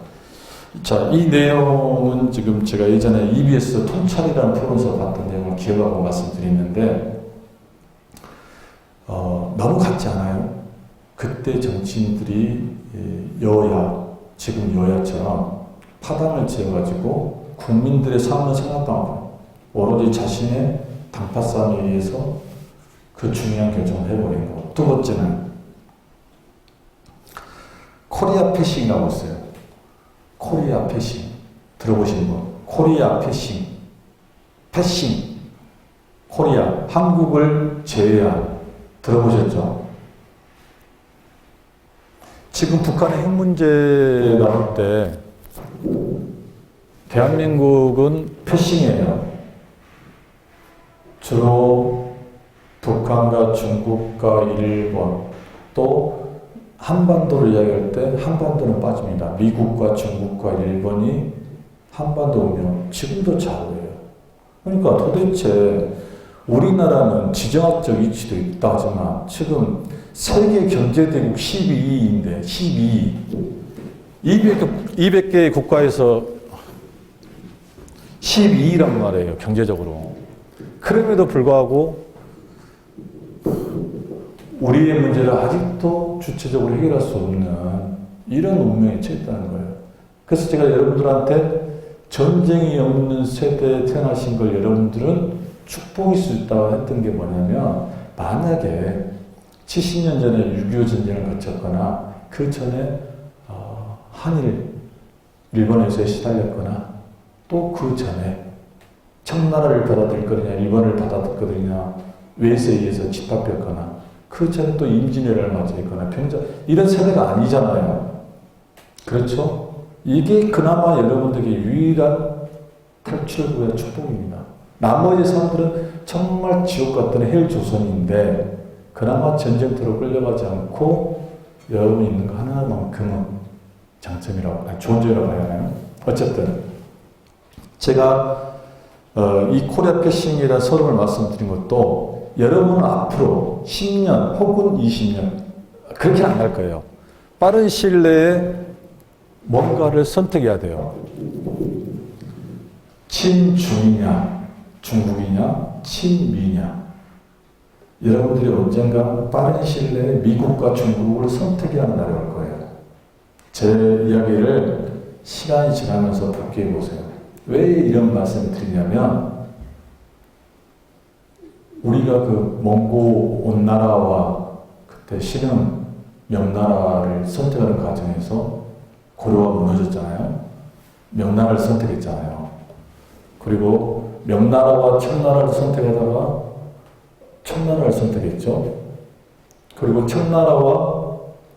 자, 이 내용은 지금 제가 예전에 EBS 통찰이라는 프로그램에서 봤던 내용을 기억하고 말씀드리는데 너무 같지 않아요? 그때 정치인들이 여야, 지금 여야처럼 파당을 지어가지고 국민들의 삶을 생각하고 오로지 자신의 당파 싸움에 의해서 그 중요한 결정을 해버린 거. 두 번째는 코리아 패싱이라고 있어요. 코리아 패싱. 들어보신 분? 코리아 패싱. 패싱. 코리아. 한국을 제외한. 들어보셨죠? 지금 북한의 핵 문제 나올 때 대한민국은 패싱이에요. 주로 북한과 중국과 일본 또 한반도를 이야기할 때 한반도는 빠집니다. 미국과 중국과 일본이 한반도 운영 지금도 좌우해요. 그러니까 도대체 우리나라는 지정학적 위치도 있다 하지만 지금 세계 경제대국 12위인데 12위 200개의 국가에서 12위란 말이에요, 경제적으로. 그럼에도 불구하고 우리의 문제를 아직도 주체적으로 해결할 수 없는 이런 운명에 처했다는 거예요. 그래서 제가 여러분들한테 전쟁이 없는 세대에 태어나신 걸 여러분들은 축복일 수 있다고 했던 게 뭐냐면, 만약에 70년 전에 6.25 전쟁을 거쳤거나 그 전에 한일 일본에서 시달렸거나 또 그 전에 청나라를 받아들일 거냐 일본을 받아들일 거냐 외세에 의해서 짓밟혔거나 그 전에 또 임진왜란을 맞이했거나 병자 이런 세대가 아니잖아요. 그렇죠? 이게 그나마 여러분들에게 유일한 탈출구의 축복입니다. 나머지 사람들은 정말 지옥 같은 헬 조선인데 그나마 전쟁터로 끌려가지 않고 여러분이 있는 거 하나만큼은 장점이라고, 좋은 점이라고 해야 하나요? 어쨌든 제가 이 코리아 패싱이라는 서름을 말씀드린 것도 여러분은 앞으로 10년 혹은 20년 그렇게는 안 갈 거예요. 빠른 시일 내에 뭔가를 선택해야 돼요. 친중이냐 중국이냐 친미냐. 여러분들이 언젠가 빠른 시일 내에 미국과 중국을 선택해야 하는 날이 올 거예요. 제 이야기를 시간이 지나면서 바뀌어 보세요. 왜 이런 말씀을 드리냐면, 우리가 그 몽고 온나라와 그때 신흥 명나라를 선택하는 과정에서 고려가 무너졌잖아요. 명나라를 선택했잖아요. 그리고 명나라와 청나라를 선택하다가 청나라를 선택했죠. 그리고 청나라와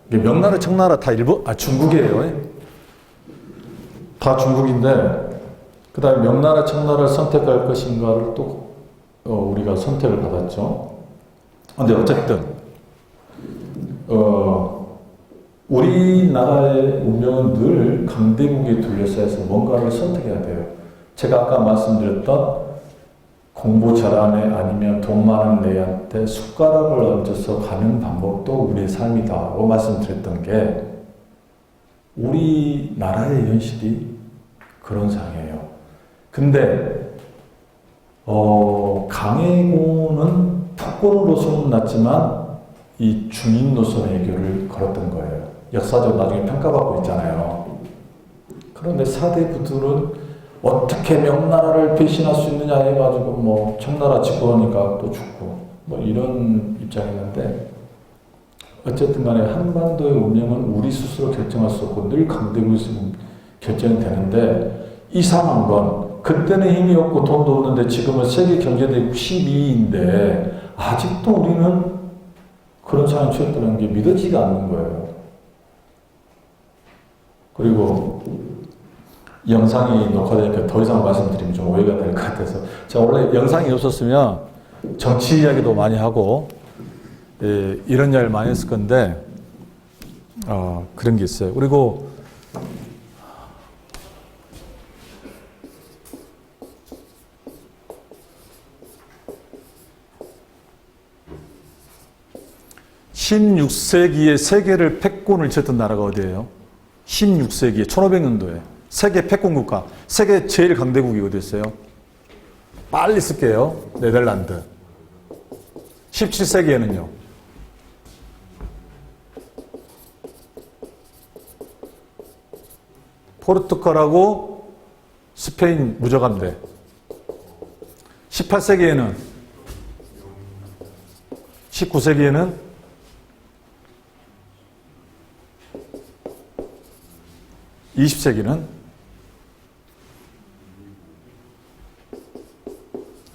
명나라, 청나라 다 중국이에요. 다 중국인데, 그 다음에 명나라, 청나라를 선택할 것인가를 또 우리가 선택을 받았죠. 근데 어쨌든 우리나라의 운명은 늘 강대국에 둘러싸여서 뭔가를 선택해야 돼요. 제가 아까 말씀드렸던 공부 잘하는 애 아니면 돈 많은 애한테 숟가락을 얹어서 가는 방법도 우리의 삶이다고 말씀드렸던 게 우리나라의 현실이 그런 상황이에요. 근데 강해군은 탁구로 노선은 났지만 이 중인 노선의 길을 걸었던 거예요. 역사적으로 나중에 평가받고 있잖아요. 그런데 사대부들은 어떻게 명나라를 배신할 수 있느냐 해가지고 뭐 청나라 집권하니까 또 죽고 뭐 이런 입장이었는데, 어쨌든 간에 한반도의 운명은 우리 스스로 결정할 수 없고 늘 강대국에서 결정이 되는데, 이상한 건 그때는 힘이 없고 돈도 없는데 지금은 세계 경제대국 12위인데 아직도 우리는 그런 상황에 처했다는 게 믿어지지가 않는 거예요. 그리고 영상이 녹화되니까 더 이상 말씀드리면 좀 오해가 될 것 같아서, 제가 원래 영상이 없었으면 정치 이야기도 많이 하고 이런 이야기를 많이 했을 건데 그런 게 있어요. 그리고 16세기에 세계를 패권을 쳤던 나라가 어디예요? 16세기에 1500년도에 세계 패권 국가, 세계 제일 강대국이 어디였어요? 빨리 쓸게요. 네덜란드. 17세기에는요. 포르투갈하고 스페인 무적함대. 18세기에는 19세기에는 (20세기는)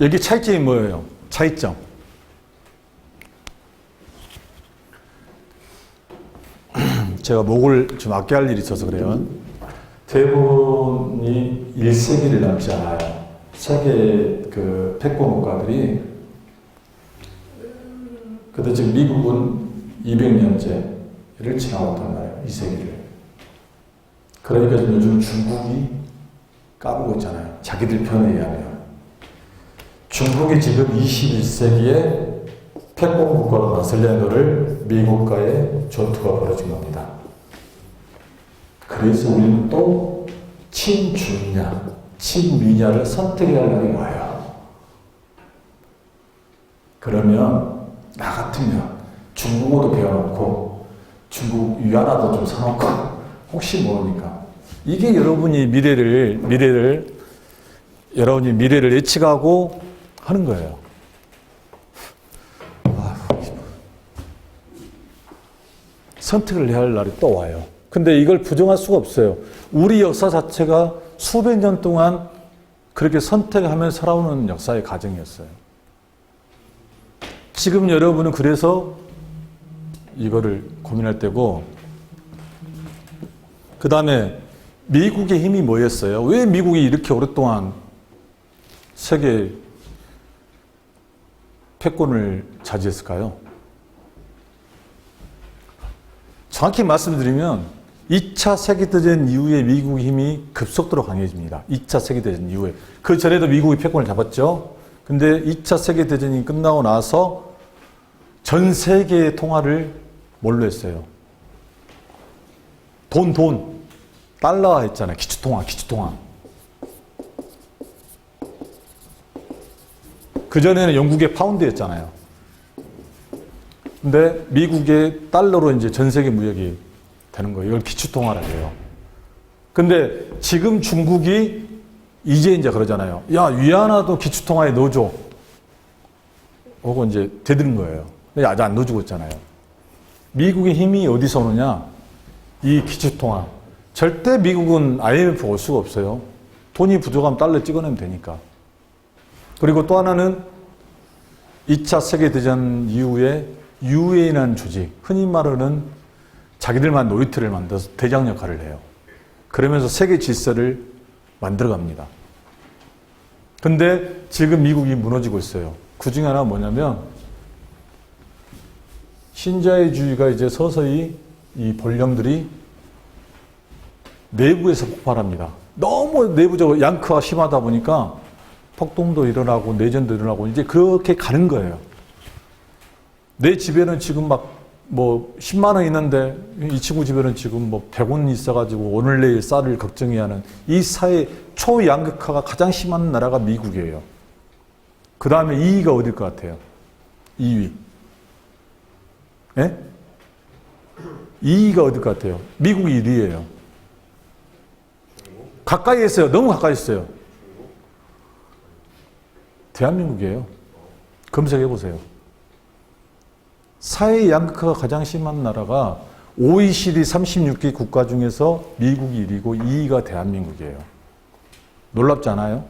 여기 차이점이 뭐예요? 차이점. 제가 목을 좀 아껴 할 일이 있어서 그래요. 대부분이 1세기를 넘지 않아요. 세계 그 패권 국가들이. 근데 지금 미국은 200년째를 지나왔단 말이에요. 2세기를. 그러니까 지금 요즘 중국이 까부고 있잖아요. 자기들 편에 의하면. 중국이 지금 21세기에 패권 국가로 나서려는 것을 미국과의 전투가 벌어진 겁니다. 그래서 우리는 또 친중이냐 친미냐를 선택해야 할 날이 와요. 그러면 나 같으면 중국어도 배워놓고 중국 위안화도 좀 사놓고 혹시 모르니까 이게 여러분이 여러분이 미래를 예측하고 하는 거예요. 선택을 해야 할 날이 또 와요. 근데 이걸 부정할 수가 없어요. 우리 역사 자체가 수백 년 동안 그렇게 선택하며 살아오는 역사의 과정이었어요. 지금 여러분은 그래서 이거를 고민할 때고, 그 다음에 미국의 힘이 뭐였어요? 왜 미국이 이렇게 오랫동안 세계 패권을 차지했을까요? 정확히 말씀드리면 2차 세계대전 이후에 미국의 힘이 급속도로 강해집니다. 2차 세계대전 이후에. 그 전에도 미국이 패권을 잡았죠. 근데 2차 세계대전이 끝나고 나서 전 세계의 통화를 뭘로 했어요? 돈. 달러 했잖아요. 기축통화. 그전에는 영국의 파운드였잖아요. 근데 미국의 달러로 이제 전 세계 무역이 되는 거예요. 이걸 기축통화라고 해요. 근데 지금 중국이 이제 그러잖아요. 야, 위안화도 기축통화에 넣어줘. 하고 이제 대드는 거예요. 근데 아직 안 넣어주고 있잖아요. 미국의 힘이 어디서 오느냐? 이 기축통화. 절대 미국은 IMF 올 수가 없어요. 돈이 부족하면 달러 찍어내면 되니까. 그리고 또 하나는 2차 세계대전 이후에 UN이라는 조직, 흔히 말하는 자기들만 놀이터를 만들어서 대장 역할을 해요. 그러면서 세계 질서를 만들어갑니다. 근데 지금 미국이 무너지고 있어요. 그 중에 하나가 뭐냐면 신자유주의가 이제 서서히 이 본령들이 내부에서 폭발합니다. 너무 내부적으로 양크가 심하다 보니까 폭동도 일어나고 내전도 일어나고 이제 그렇게 가는 거예요. 내 집에는 지금 막 뭐 10만 원 있는데 이 친구 집에는 지금 뭐 100원 있어가지고 오늘 내일 쌀을 걱정해야 하는 이 사회 초양극화가 가장 심한 나라가 미국이에요. 그 다음에 2위가 어딜 것 같아요? 2위. 예? 2위가 어딜 것 같아요? 미국이 1위예요. 가까이 있어요. 너무 가까이 있어요. 대한민국이에요. 검색해보세요. 사회 양극화가 가장 심한 나라가 OECD 36개 국가 중에서 미국이 1위고 2위가 대한민국이에요. 놀랍지 않아요?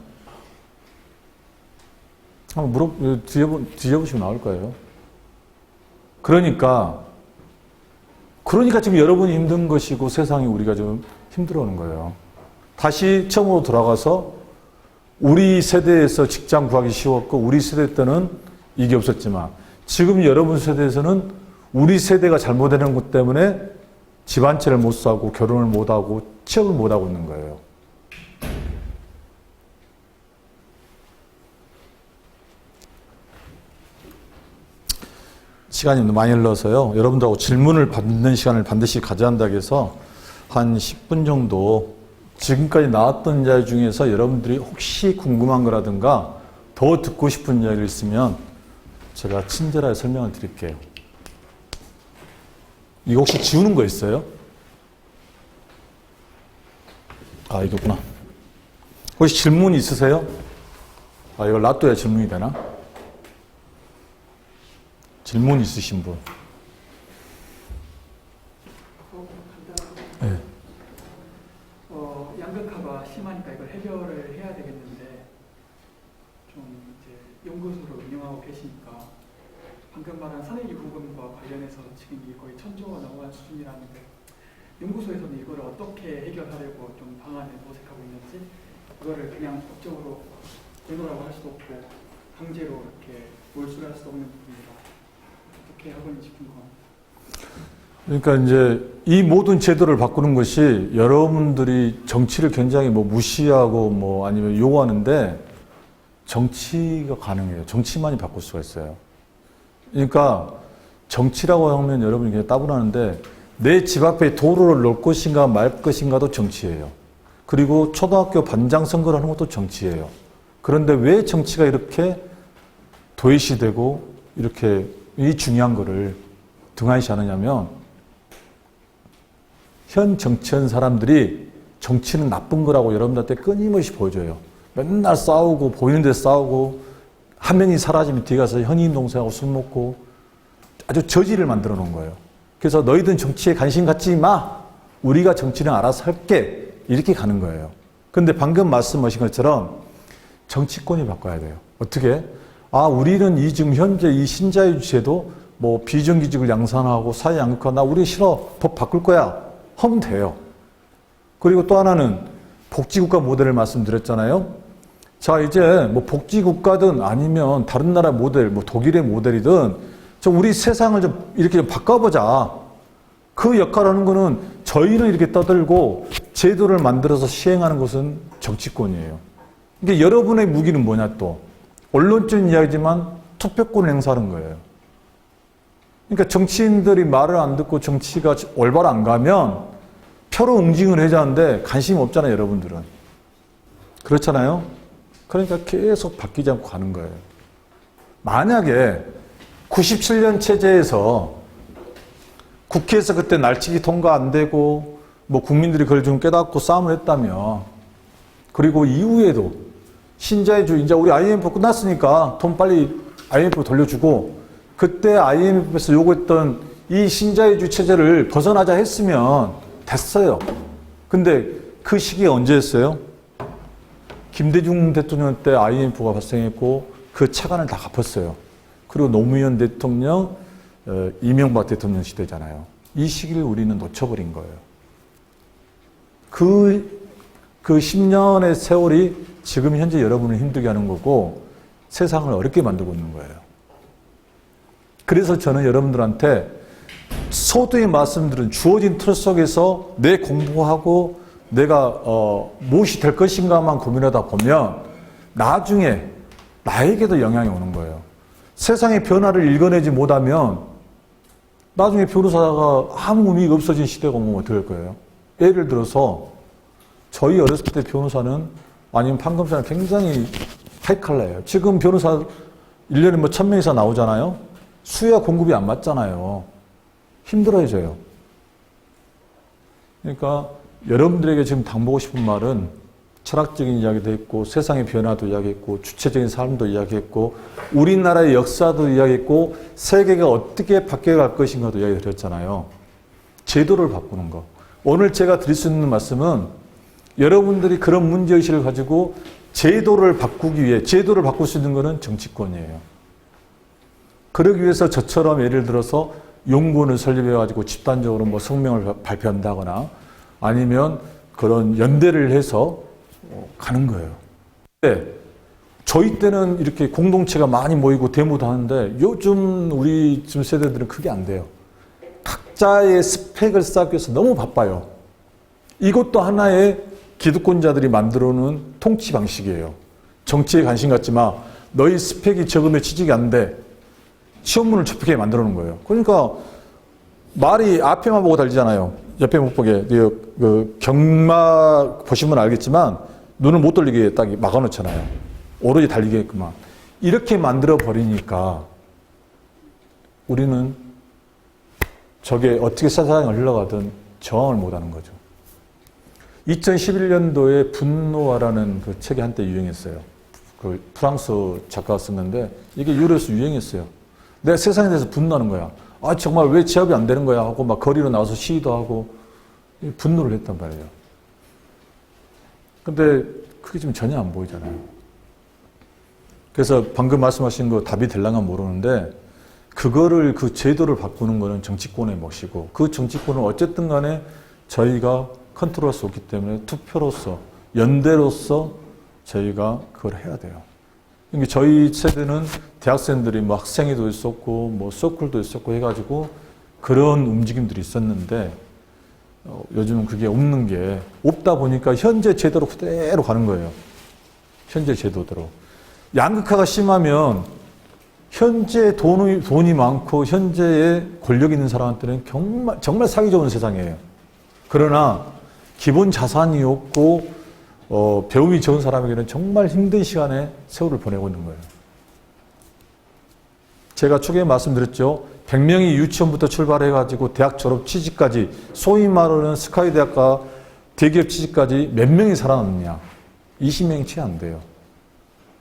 한번 뒤져보시면 나올 거예요. 그러니까 지금 여러분이 힘든 것이고 세상이 우리가 좀 힘들어하는 거예요. 다시 처음으로 돌아가서 우리 세대에서 직장 구하기 쉬웠고 우리 세대 때는 이게 없었지만 지금 여러분 세대에서는 우리 세대가 잘못하는 것 때문에 집 한 채를 못 사고 결혼을 못 하고 취업을 못 하고 있는 거예요. 시간이 많이 흘러서요. 여러분들하고 질문을 받는 시간을 반드시 가져야 한다고 해서 한 10분 정도 지금까지 나왔던 이야기 중에서 여러분들이 혹시 궁금한 거라든가 더 듣고 싶은 이야기가 있으면 제가 친절하게 설명을 드릴게요. 이거 혹시 지우는 거 있어요? 아, 이거구나. 혹시 질문 있으세요? 아, 이걸 놔둬야 질문이 되나? 질문 있으신 분? 네. 양극화가 심하니까 이걸 해결을 해야 되겠는데 좀 이제 연구소를 운영하고 계시니까 방금 말한 산해기 부분과 관련해서 지금 이게 거의 1000조가 넘어간 수준이라는데 연구소에서는 이걸 어떻게 해결하려고 좀 방안을 모색하고 있는지 그거를 그냥 법적으로 제도라고 할 수도 없고 강제로 이렇게 몰수할 수도 없는 부분이라 어떻게 하고 있는지 궁금합니다. 그러니까 이제 이 모든 제도를 바꾸는 것이 여러분들이 정치를 굉장히 뭐 무시하고 뭐 아니면 요구하는데 정치가 가능해요. 정치만이 바꿀 수가 있어요. 그러니까 정치라고 하면 여러분이 그냥 따분하는데 내 집 앞에 도로를 놓을 것인가 말 것인가도 정치예요. 그리고 초등학교 반장 선거를 하는 것도 정치예요. 그런데 왜 정치가 이렇게 도외시되고 이렇게 이 중요한 거를 등한시하느냐면 현 정치한 사람들이 정치는 나쁜 거라고 여러분들한테 끊임없이 보여줘요. 맨날 싸우고 보이는 데 싸우고 한 명이 사라지면 뒤에 가서 현인 동생하고 술 먹고 아주 저지를 만들어 놓은 거예요. 그래서 너희들은 정치에 관심 갖지 마. 우리가 정치는 알아서 할게. 이렇게 가는 거예요. 근데 방금 말씀하신 것처럼 정치권이 바꿔야 돼요. 어떻게? 우리는 지금 현재 이 신자유주의 제도 뭐 비정규직을 양산하고 사회 양극화 나 우리 싫어. 법 바꿀 거야. 하면 돼요. 그리고 또 하나는 복지국가 모델을 말씀드렸잖아요. 자, 이제 뭐 복지국가든 아니면 다른 나라 모델, 뭐 독일의 모델이든 우리 세상을 좀 이렇게 좀 바꿔보자. 그 역할을 하는 거는 저희는 이렇게 떠들고 제도를 만들어서 시행하는 것은 정치권이에요. 그러니까 여러분의 무기는 뭐냐 또. 언론적인 이야기지만 투표권을 행사하는 거예요. 그러니까 정치인들이 말을 안 듣고 정치가 올바로 안 가면 표로 응징을 해야 하는데 관심이 없잖아요, 여러분들은. 그렇잖아요? 그러니까 계속 바뀌지 않고 가는 거예요. 만약에 97년 체제에서 국회에서 그때 날치기 통과 안 되고 뭐 국민들이 그걸 좀 깨닫고 싸움을 했다면 그리고 이후에도 신자유주의 이제 우리 IMF 끝났으니까 돈 빨리 IMF 돌려주고 그때 IMF에서 요구했던 이 신자유주의 체제를 벗어나자 했으면 됐어요. 근데 그 시기가 언제였어요? 김대중 대통령 때 IMF가 발생했고 그 차관을 다 갚았어요. 그리고 노무현 대통령, 이명박 대통령 시대잖아요. 이 시기를 우리는 놓쳐버린 거예요. 그 10년의 세월이 지금 현재 여러분을 힘들게 하는 거고 세상을 어렵게 만들고 있는 거예요. 그래서 저는 여러분들한테 서두에 말씀드린 주어진 틀 속에서 내 공부하고 내가 무엇이 될 것인가만 고민하다 보면 나중에 나에게도 영향이 오는 거예요. 세상의 변화를 읽어내지 못하면 나중에 변호사가 아무 의미가 없어진 시대가 오면 어떻게 할 거예요? 예를 들어서 저희 어렸을 때 변호사는 아니면 판검사는 굉장히 하이칼라예요. 지금 변호사 1년에 뭐 1000명 이상 나오잖아요. 수요와 공급이 안 맞잖아요. 힘들어져요. 그러니까 여러분들에게 지금 당부하고 싶은 말은 철학적인 이야기도 했고 세상의 변화도 이야기했고 주체적인 삶도 이야기했고 우리나라의 역사도 이야기했고 세계가 어떻게 바뀌어갈 것인가도 이야기 드렸잖아요. 제도를 바꾸는 거. 오늘 제가 드릴 수 있는 말씀은 여러분들이 그런 문제의식을 가지고 제도를 바꾸기 위해 제도를 바꿀 수 있는 것은 정치권이에요. 그러기 위해서 저처럼 예를 들어서 연구원을 설립해가지고 집단적으로 뭐 성명을 발표한다거나 아니면 그런 연대를 해서 가는 거예요. 근데 저희 때는 이렇게 공동체가 많이 모이고 데모도 하는데 요즘 우리 지금 세대들은 그게 안 돼요. 각자의 스펙을 쌓기 위해서 너무 바빠요. 이것도 하나의 기득권자들이 만들어 놓은 통치 방식이에요. 정치에 관심 갖지 마. 너희 스펙이 적으면 취직이 안 돼. 시험문을 접하게 만들어 놓은 거예요. 그러니까 말이 앞에만 보고 달리잖아요. 옆에 못 보게. 그 경마 보시면 알겠지만 눈을 못 돌리게 딱 막아놓잖아요. 오로지 달리게끔만. 이렇게 만들어 버리니까 우리는 저게 어떻게 세상을 흘러가든 저항을 못하는 거죠. 2011년도에 분노와라는 그 책이 한때 유행했어요. 그 프랑스 작가가 썼는데 이게 유럽에서 유행했어요. 내가 세상에 대해서 분노하는 거야. 정말 왜 취업이 안 되는 거야 하고 막 거리로 나와서 시위도 하고 분노를 했단 말이에요. 근데 그게 지금 전혀 안 보이잖아요. 그래서 방금 말씀하신 거 답이 될랑가 모르는데 그거를 그 제도를 바꾸는 거는 정치권의 몫이고 그 정치권은 어쨌든 간에 저희가 컨트롤할 수 없기 때문에 투표로서 연대로서 저희가 그걸 해야 돼요. 그러니까 저희 세대는 대학생들이 뭐 학생회도 있었고 뭐 서클도 있었고 해가지고 그런 움직임들이 있었는데 요즘은 그게 없는 게 없다 보니까 현재 제도로 그대로 가는 거예요. 현재 제도대로. 양극화가 심하면 현재 돈이 많고 현재의 권력 있는 사람한테는 정말 살기 좋은 세상이에요. 그러나 기본 자산이 없고 배움이 좋은 사람에게는 정말 힘든 시간에 세월을 보내고 있는 거예요. 제가 초기에 말씀드렸죠. 100명이 유치원부터 출발해가지고 대학 졸업 취직까지, 소위 말하는 스카이 대학과 대기업 취직까지 몇 명이 살아남느냐? 20명이 채 안 돼요.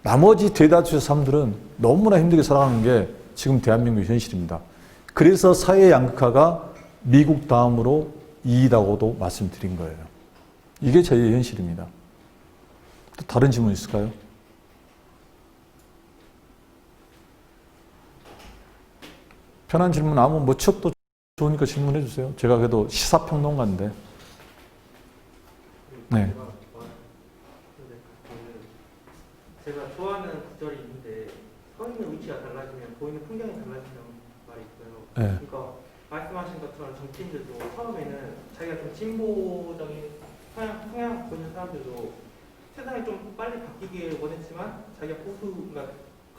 나머지 대다수의 사람들은 너무나 힘들게 살아가는 게 지금 대한민국의 현실입니다. 그래서 사회 양극화가 미국 다음으로 2위라고도 말씀드린 거예요. 이게 저희의 현실입니다. 또 다른 질문 있을까요? 편한 질문, 아무 뭐 취업도 좋으니까 질문해 주세요. 제가 그래도 시사평론가인데. 네. 제가 좋아하는 구절이 있는데 서 있는 위치가 달라지면 보이는 풍경이 달라진다는 말이 있어요. 네. 그러니까 말씀하신 것처럼 정치인들도 처음에는 자기가 좀 진보적인 성향 보이는 사람들도 세상이 좀 빨리 바뀌길 원했지만 자기가 보수가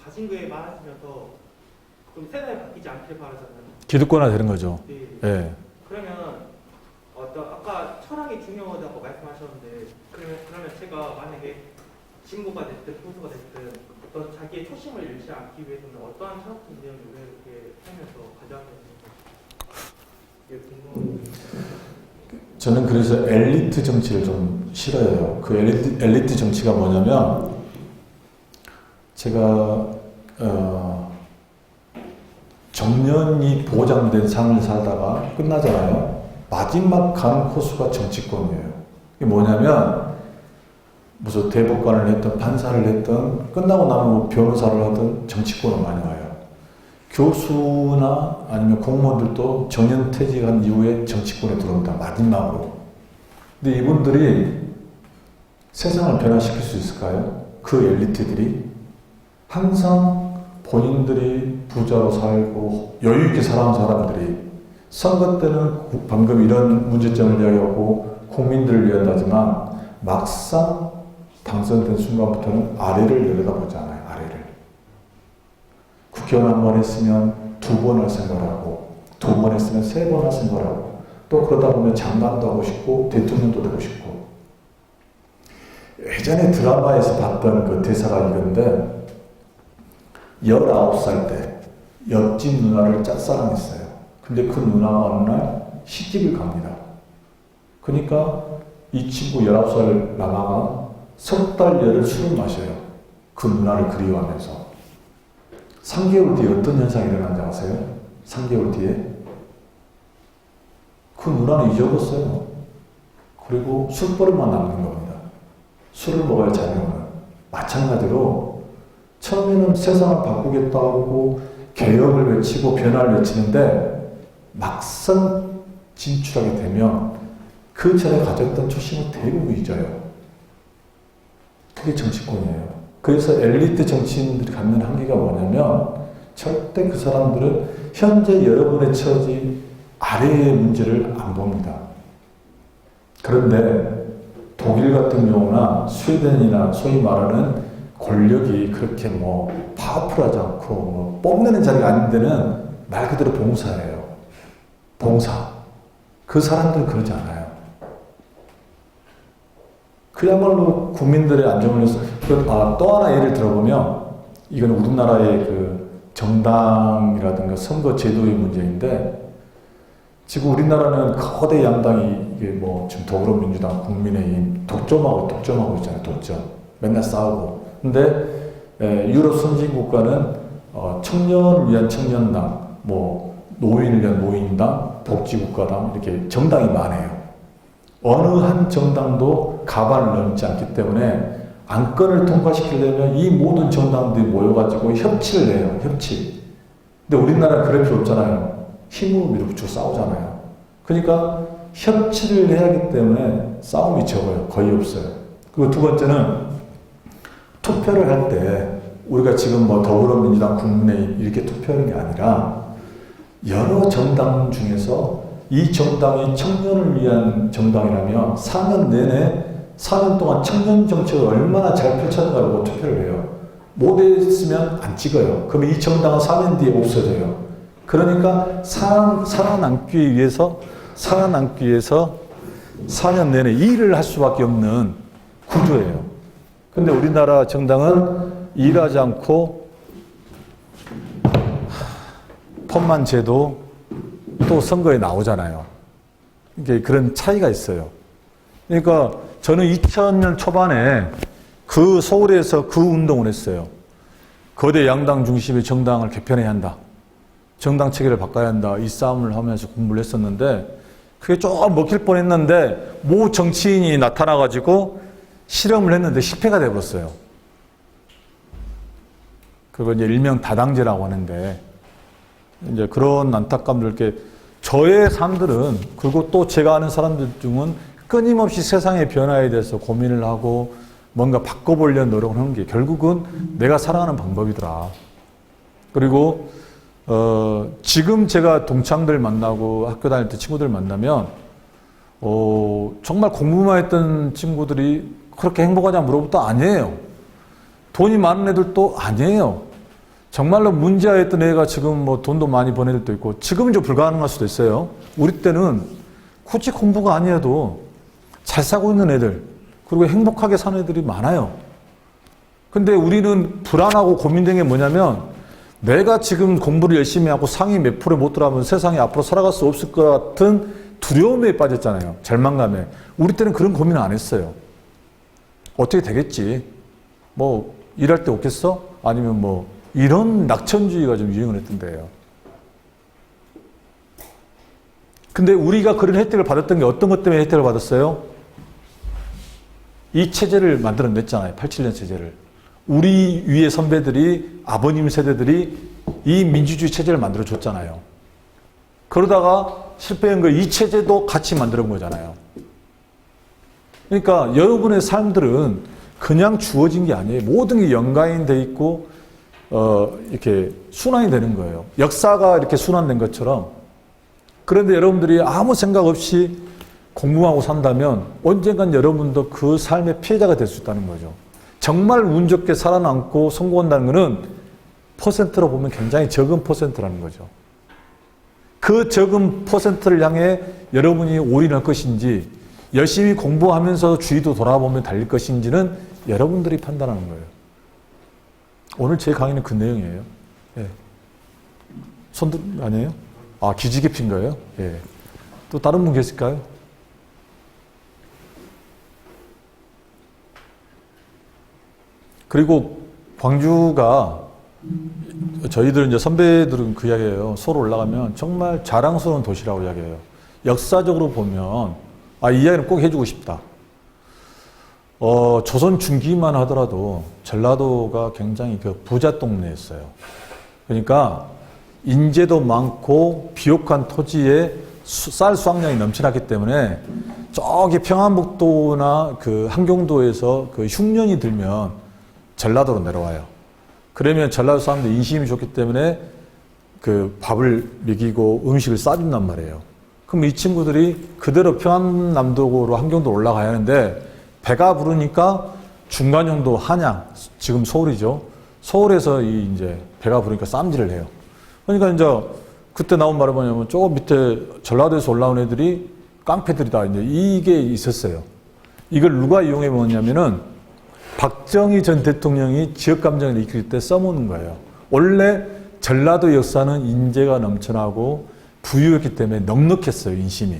가진 거에 많아지면서 좀 세상이 바뀌지 않길 바라잖아요. 기득권화 되는 거죠. 네. 네. 그러면 아까 철학이 중요하다고 말씀하셨는데 그러면 제가 만약에 진보가 됐든 보수가 됐든 어떤 자기의 초심을 잃지 않기 위해서는 어떠한 철학적 내용을 왜 이렇게 살면서 가져야 되는지 저는 그래서 엘리트 정치를 좀 싫어해요. 그 엘리트 정치가 뭐냐면, 제가 정년이 보장된 삶을 살다가 끝나잖아요. 마지막 가는 코스가 정치권이에요. 이게 뭐냐면, 무슨 대법관을 했든 판사를 했든 끝나고 나면 뭐 변호사를 하든 정치권으로 많이 와요. 교수나 아니면 공무원들도 정년퇴직한 이후에 정치권에 들어옵니다. 마지막으로. 근데 이분들이 세상을 변화시킬 수 있을까요? 그 엘리트들이 항상 본인들이 부자로 살고 여유 있게 살아온 사람들이 선거 때는 방금 이런 문제점을 이야기하고 국민들을 위한다지만 막상 당선된 순간부터는 아래를 내려다보지 않아요. 아래를. 국회의원 한 번 했으면 2번 할 생각하고, 2번 했으면 3번 할 생각하고, 또 그러다 보면 장관도 하고 싶고 대통령도 되고 싶고. 예전에 드라마에서 봤던 그 대사가 이건데, 19살 때 옆집 누나를 짝사랑했어요. 근데 그 누나가 어느 날 시집을 갑니다. 그러니까 이 친구 19살 남아가 석 달여를 술을 마셔요. 그 누나를 그리워하면서. 3개월 뒤에 어떤 현상이 일어난지 아세요? 3개월 뒤에 그 누나는 잊어버렸어요. 그리고 술버릇만 남는 겁니다. 술을 먹어야 자녀는. 마찬가지로 처음에는 세상을 바꾸겠다 하고 개혁을 외치고 변화를 외치는데 막상 진출하게 되면 그 전에 가졌던 초심을 대부분 잊어요. 그게 정치권이에요. 그래서 엘리트 정치인들이 갖는 한계가 뭐냐면 절대 그 사람들은 현재 여러분의 처지 아래의 문제를 안 봅니다. 그런데 독일 같은 경우나 스웨덴이나 소위 말하는 권력이 그렇게 뭐 파워풀하지 않고 뭐 뽐내는 자리가 아닌 데는 말 그대로 봉사예요. 봉사. 그 사람들은 그러지 않아요. 그야말로 국민들의 안정을 위해서. 또 하나 예를 들어보면, 이건 우리나라의 그 정당이라든가 선거 제도의 문제인데, 지금 우리나라는 거대 양당이 이게 뭐 지금 더불어민주당, 국민의힘 독점하고 있잖아요. 독점. 맨날 싸우고. 근데 유럽 선진국가는 청년을 위한 청년당, 뭐 노인을 위한 노인당, 복지국가당 이렇게 정당이 많아요. 어느 한 정당도 가반을 넘지 않기 때문에 안건을 통과시키려면 이 모든 정당들이 모여가지고 협치를 해요. 협치. 근데 우리나라는 그럴 필요 없잖아요. 힘으로 밀어붙이고 싸우잖아요. 그러니까 협치를 해야 하기 때문에 싸움이 적어요. 거의 없어요. 그리고 두 번째는 투표를 할 때 우리가 지금 뭐 더불어민주당, 국민의힘 이렇게 투표하는 게 아니라 여러 정당 중에서 이 정당이 청년을 위한 정당이라면 4년 내내 4년 동안 청년 정책을 얼마나 잘 펼쳤는가라고 투표를 해요. 못했으면 안 찍어요. 그러면 이 정당은 4년 뒤에 없어져요. 그러니까 살아남기 위해서 4년 내내 일을 할 수밖에 없는 구조예요. 근데 우리나라 정당은 일하지 않고 폰만 재도 또 선거에 나오잖아요. 이게 그런 차이가 있어요. 그러니까 저는 2000년 초반에 그 서울에서 그 운동을 했어요. 거대 양당 중심의 정당을 개편해야 한다. 정당 체계를 바꿔야 한다. 이 싸움을 하면서 공부를 했었는데 그게 조금 먹힐 뻔했는데 모 정치인이 나타나가지고 실험을 했는데 실패가 돼버렸어요. 그걸 이제 일명 다당제라고 하는데 이제 그런 안타까움들 이렇게 저의 삶들은 그리고 또 제가 아는 사람들 중은 끊임없이 세상의 변화에 대해서 고민을 하고 뭔가 바꿔보려는 노력을 하는 게 결국은 내가 살아가는 방법이더라. 그리고 지금 제가 동창들 만나고 학교 다닐 때 친구들 만나면 정말 공부만 했던 친구들이 그렇게 행복하냐 물어보면 아니에요. 돈이 많은 애들도 아니에요. 정말로 문제아였던 애가 지금 뭐 돈도 많이 번 애들도 있고 지금은 좀 불가능할 수도 있어요. 우리 때는 굳이 공부가 아니어도 잘 살고 있는 애들 그리고 행복하게 사는 애들이 많아요. 근데 우리는 불안하고 고민된 게 뭐냐면 내가 지금 공부를 열심히 하고 상위 몇 프로에 못 들어가면 세상에 앞으로 살아갈 수 없을 것 같은 두려움에 빠졌잖아요. 절망감에. 우리 때는 그런 고민을 안 했어요. 어떻게 되겠지? 뭐 일할 데 없겠어? 아니면 뭐 이런 낙천주의가 좀 유행을 했던데요. 근데 우리가 그런 혜택을 받았던 게 어떤 것 때문에 혜택을 받았어요? 이 체제를 만들어냈잖아요. 87년 체제를. 우리 위의 선배들이 아버님 세대들이 이 민주주의 체제를 만들어줬잖아요. 그러다가 실패한 거 이 체제도 같이 만들어온 거잖아요. 그러니까 여러분의 삶들은 그냥 주어진 게 아니에요. 모든 게 연관돼 있고 이렇게 순환이 되는 거예요. 역사가 이렇게 순환된 것처럼. 그런데 여러분들이 아무 생각 없이 공부하고 산다면 언젠간 여러분도 그 삶의 피해자가 될 수 있다는 거죠. 정말 운 좋게 살아남고 성공한다는 것은 퍼센트로 보면 굉장히 적은 퍼센트라는 거죠. 그 적은 퍼센트를 향해 여러분이 올인할 것인지 열심히 공부하면서 주위도 돌아보면 달릴 것인지는 여러분들이 판단하는 거예요. 오늘 제 강의는 그 내용이에요. 예. 손들 아니에요? 아, 기지개핀 거예요? 예. 또 다른 분 계실까요? 그리고 광주가 저희들 이제 선배들은 그 이야기예요. 서울 올라가면 정말 자랑스러운 도시라고 이야기해요. 역사적으로 보면 이 이야기는 꼭 해주고 싶다. 조선 중기만 하더라도 전라도가 굉장히 그 부자 동네였어요. 그러니까 인재도 많고 비옥한 토지에 쌀 수확량이 넘쳐났기 때문에 저기 평안북도나 그 함경도에서 그 흉년이 들면 전라도로 내려와요. 그러면 전라도 사람들 인심이 좋기 때문에 그 밥을 먹이고 음식을 싸준단 말이에요. 그럼 이 친구들이 그대로 평안남도로 함경도로 올라가야 하는데 배가 부르니까 중간 정도 한양, 지금 서울이죠. 서울에서 이제 배가 부르니까 쌈질을 해요. 그러니까 이제 그때 나온 말은 뭐냐면 저 밑에 전라도에서 올라온 애들이 깡패들이다. 이제 이게 있었어요. 이걸 누가 이용해 먹었냐면은 박정희 전 대통령이 지역 감정을 일으킬 때 써먹는 거예요. 원래 전라도 역사는 인재가 넘쳐나고 부유했기 때문에 넉넉했어요. 인심이.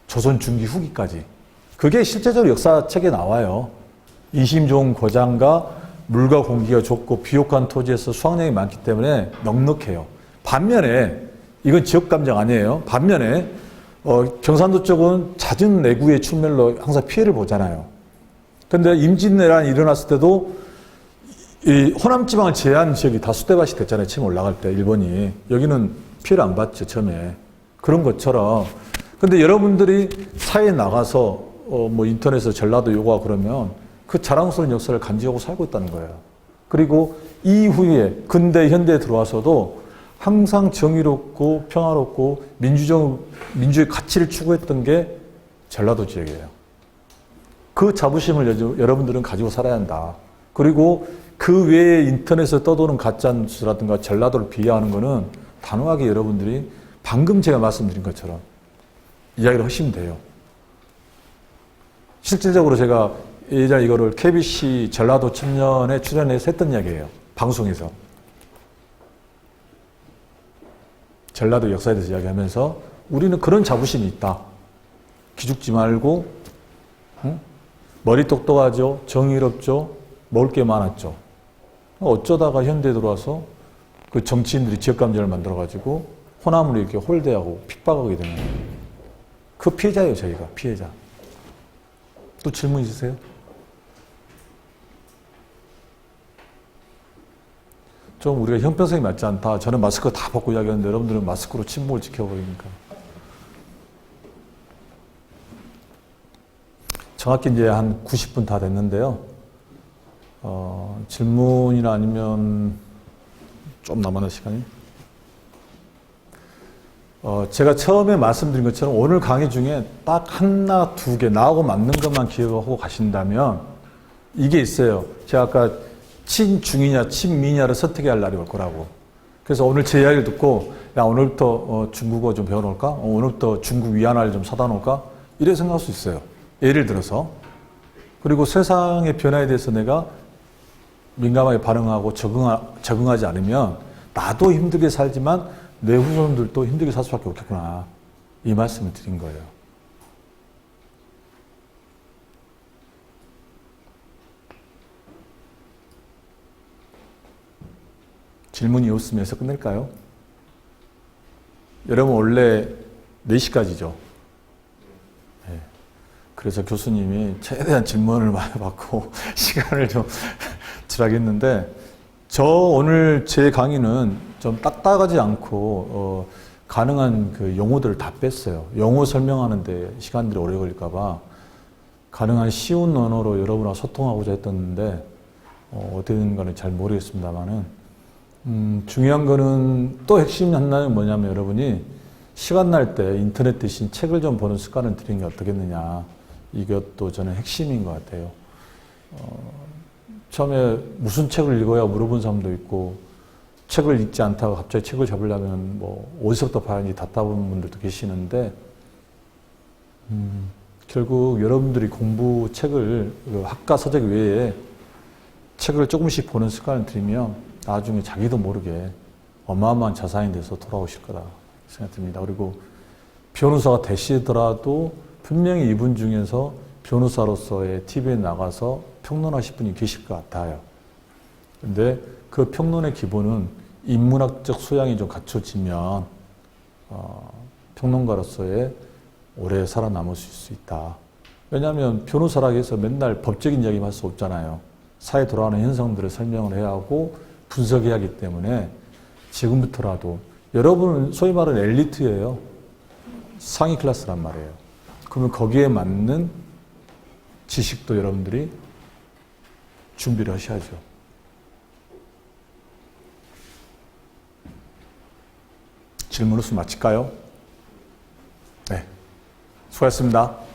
조선 중기 후기까지. 그게 실제적으로 역사책에 나와요. 인심 좋은 고장과 물과 공기가 좋고 비옥한 토지에서 수확량이 많기 때문에 넉넉해요. 반면에 이건 지역 감정 아니에요. 반면에 경상도 쪽은 잦은 내구의 출멸로 항상 피해를 보잖아요. 근데 임진왜란이 일어났을 때도 이 호남지방을 제한 지역이 다 수대밭이 됐잖아요. 처음 올라갈 때 일본이. 여기는 피해를 안 봤죠. 처음에. 그런 것처럼. 근데 여러분들이 사회에 나가서 뭐 인터넷에서 전라도 요구하고 그러면 그 자랑스러운 역사를 간직하고 살고 있다는 거예요. 그리고 이후에 근대 현대에 들어와서도 항상 정의롭고 평화롭고 민주의 가치를 추구했던 게 전라도 지역이에요. 그 자부심을 여러분들은 가지고 살아야 한다. 그리고 그 외에 인터넷에 떠도는 가짜뉴스라든가 전라도를 비하하는 거는 단호하게 여러분들이 방금 제가 말씀드린 것처럼 이야기를 하시면 돼요. 실질적으로 제가 예전에 이거를 KBC 전라도 청년에 출연해서 했던 이야기예요. 방송에서. 전라도 역사에 대해서 이야기하면서 우리는 그런 자부심이 있다. 기죽지 말고, 응? 머리 똑똑하죠. 정의롭죠. 먹을 게 많았죠. 어쩌다가 현대에 들어와서 그 정치인들이 지역감정을 만들어가지고 호남으로 이렇게 홀대하고 핍박하게 되는 거예요. 그 피해자예요, 저희가. 피해자. 또 질문 있으세요? 좀 우리가 형평성이 맞지 않다. 저는 마스크 다 벗고 이야기하는데 여러분들은 마스크로 침묵을 지켜버리니까. 정확히 이제 한 90분 다 됐는데요. 질문이나 아니면 좀 남았는 시간이? 제가 처음에 말씀드린 것처럼 오늘 강의 중에 딱 하나, 두 개, 나하고 맞는 것만 기억하고 가신다면 이게 있어요. 제가 아까 친중이냐, 친미냐를 선택해야 할 날이 올 거라고. 그래서 오늘 제 이야기를 듣고, 야, 오늘부터 중국어 좀 배워놓을까? 오늘부터 중국 위안화를 좀 사다 놓을까? 이래 생각할 수 있어요. 예를 들어서. 그리고 세상의 변화에 대해서 내가 민감하게 반응하고 적응하지 않으면 나도 힘들게 살지만 내 후손들도 힘들게 살 수밖에 없겠구나. 이 말씀을 드린 거예요. 질문이 없으면 여기서 끝낼까요? 여러분 원래 4시까지죠? 네. 그래서 교수님이 최대한 질문을 많이 받고 시간을 좀 지나겠는데 저 오늘 제 강의는 좀 딱딱하지 않고 가능한 그 용어들을 다 뺐어요. 용어 설명하는데 시간들이 오래 걸릴까봐 가능한 쉬운 언어로 여러분과 소통하고자 했었는데 어떻게 되는가는 잘 모르겠습니다만은 중요한 거는 또 핵심 하나는 뭐냐면 여러분이 시간 날 때 인터넷 대신 책을 좀 보는 습관을 들이는 게 어떻겠느냐. 이것도 저는 핵심인 것 같아요. 처음에 무슨 책을 읽어야 물어본 사람도 있고 책을 읽지 않다가 갑자기 책을 잡으려면 뭐 어디서부터 봐야 하는지 답답한 분들도 계시는데 결국 여러분들이 공부 책을 학과 서적 외에 책을 조금씩 보는 습관을 들이면 나중에 자기도 모르게 어마어마한 자산이 돼서 돌아오실 거다 생각됩니다. 그리고 변호사가 되시더라도 분명히 이분 중에서 변호사로서의 TV에 나가서 평론하실 분이 계실 것 같아요. 근데 그 평론의 기본은 인문학적 소양이 좀 갖춰지면 평론가로서의 오래 살아남을 수 있다. 왜냐하면 변호사라고 해서 맨날 법적인 이야기만 할 수 없잖아요. 사회에 돌아가는 현상들을 설명을 해야 하고 분석해야 하기 때문에 지금부터라도 여러분은 소위 말하는 엘리트예요. 상위 클래스란 말이에요. 그러면 거기에 맞는 지식도 여러분들이 준비를 하셔야죠. 질문 없으면 마칠까요? 네. 수고하셨습니다.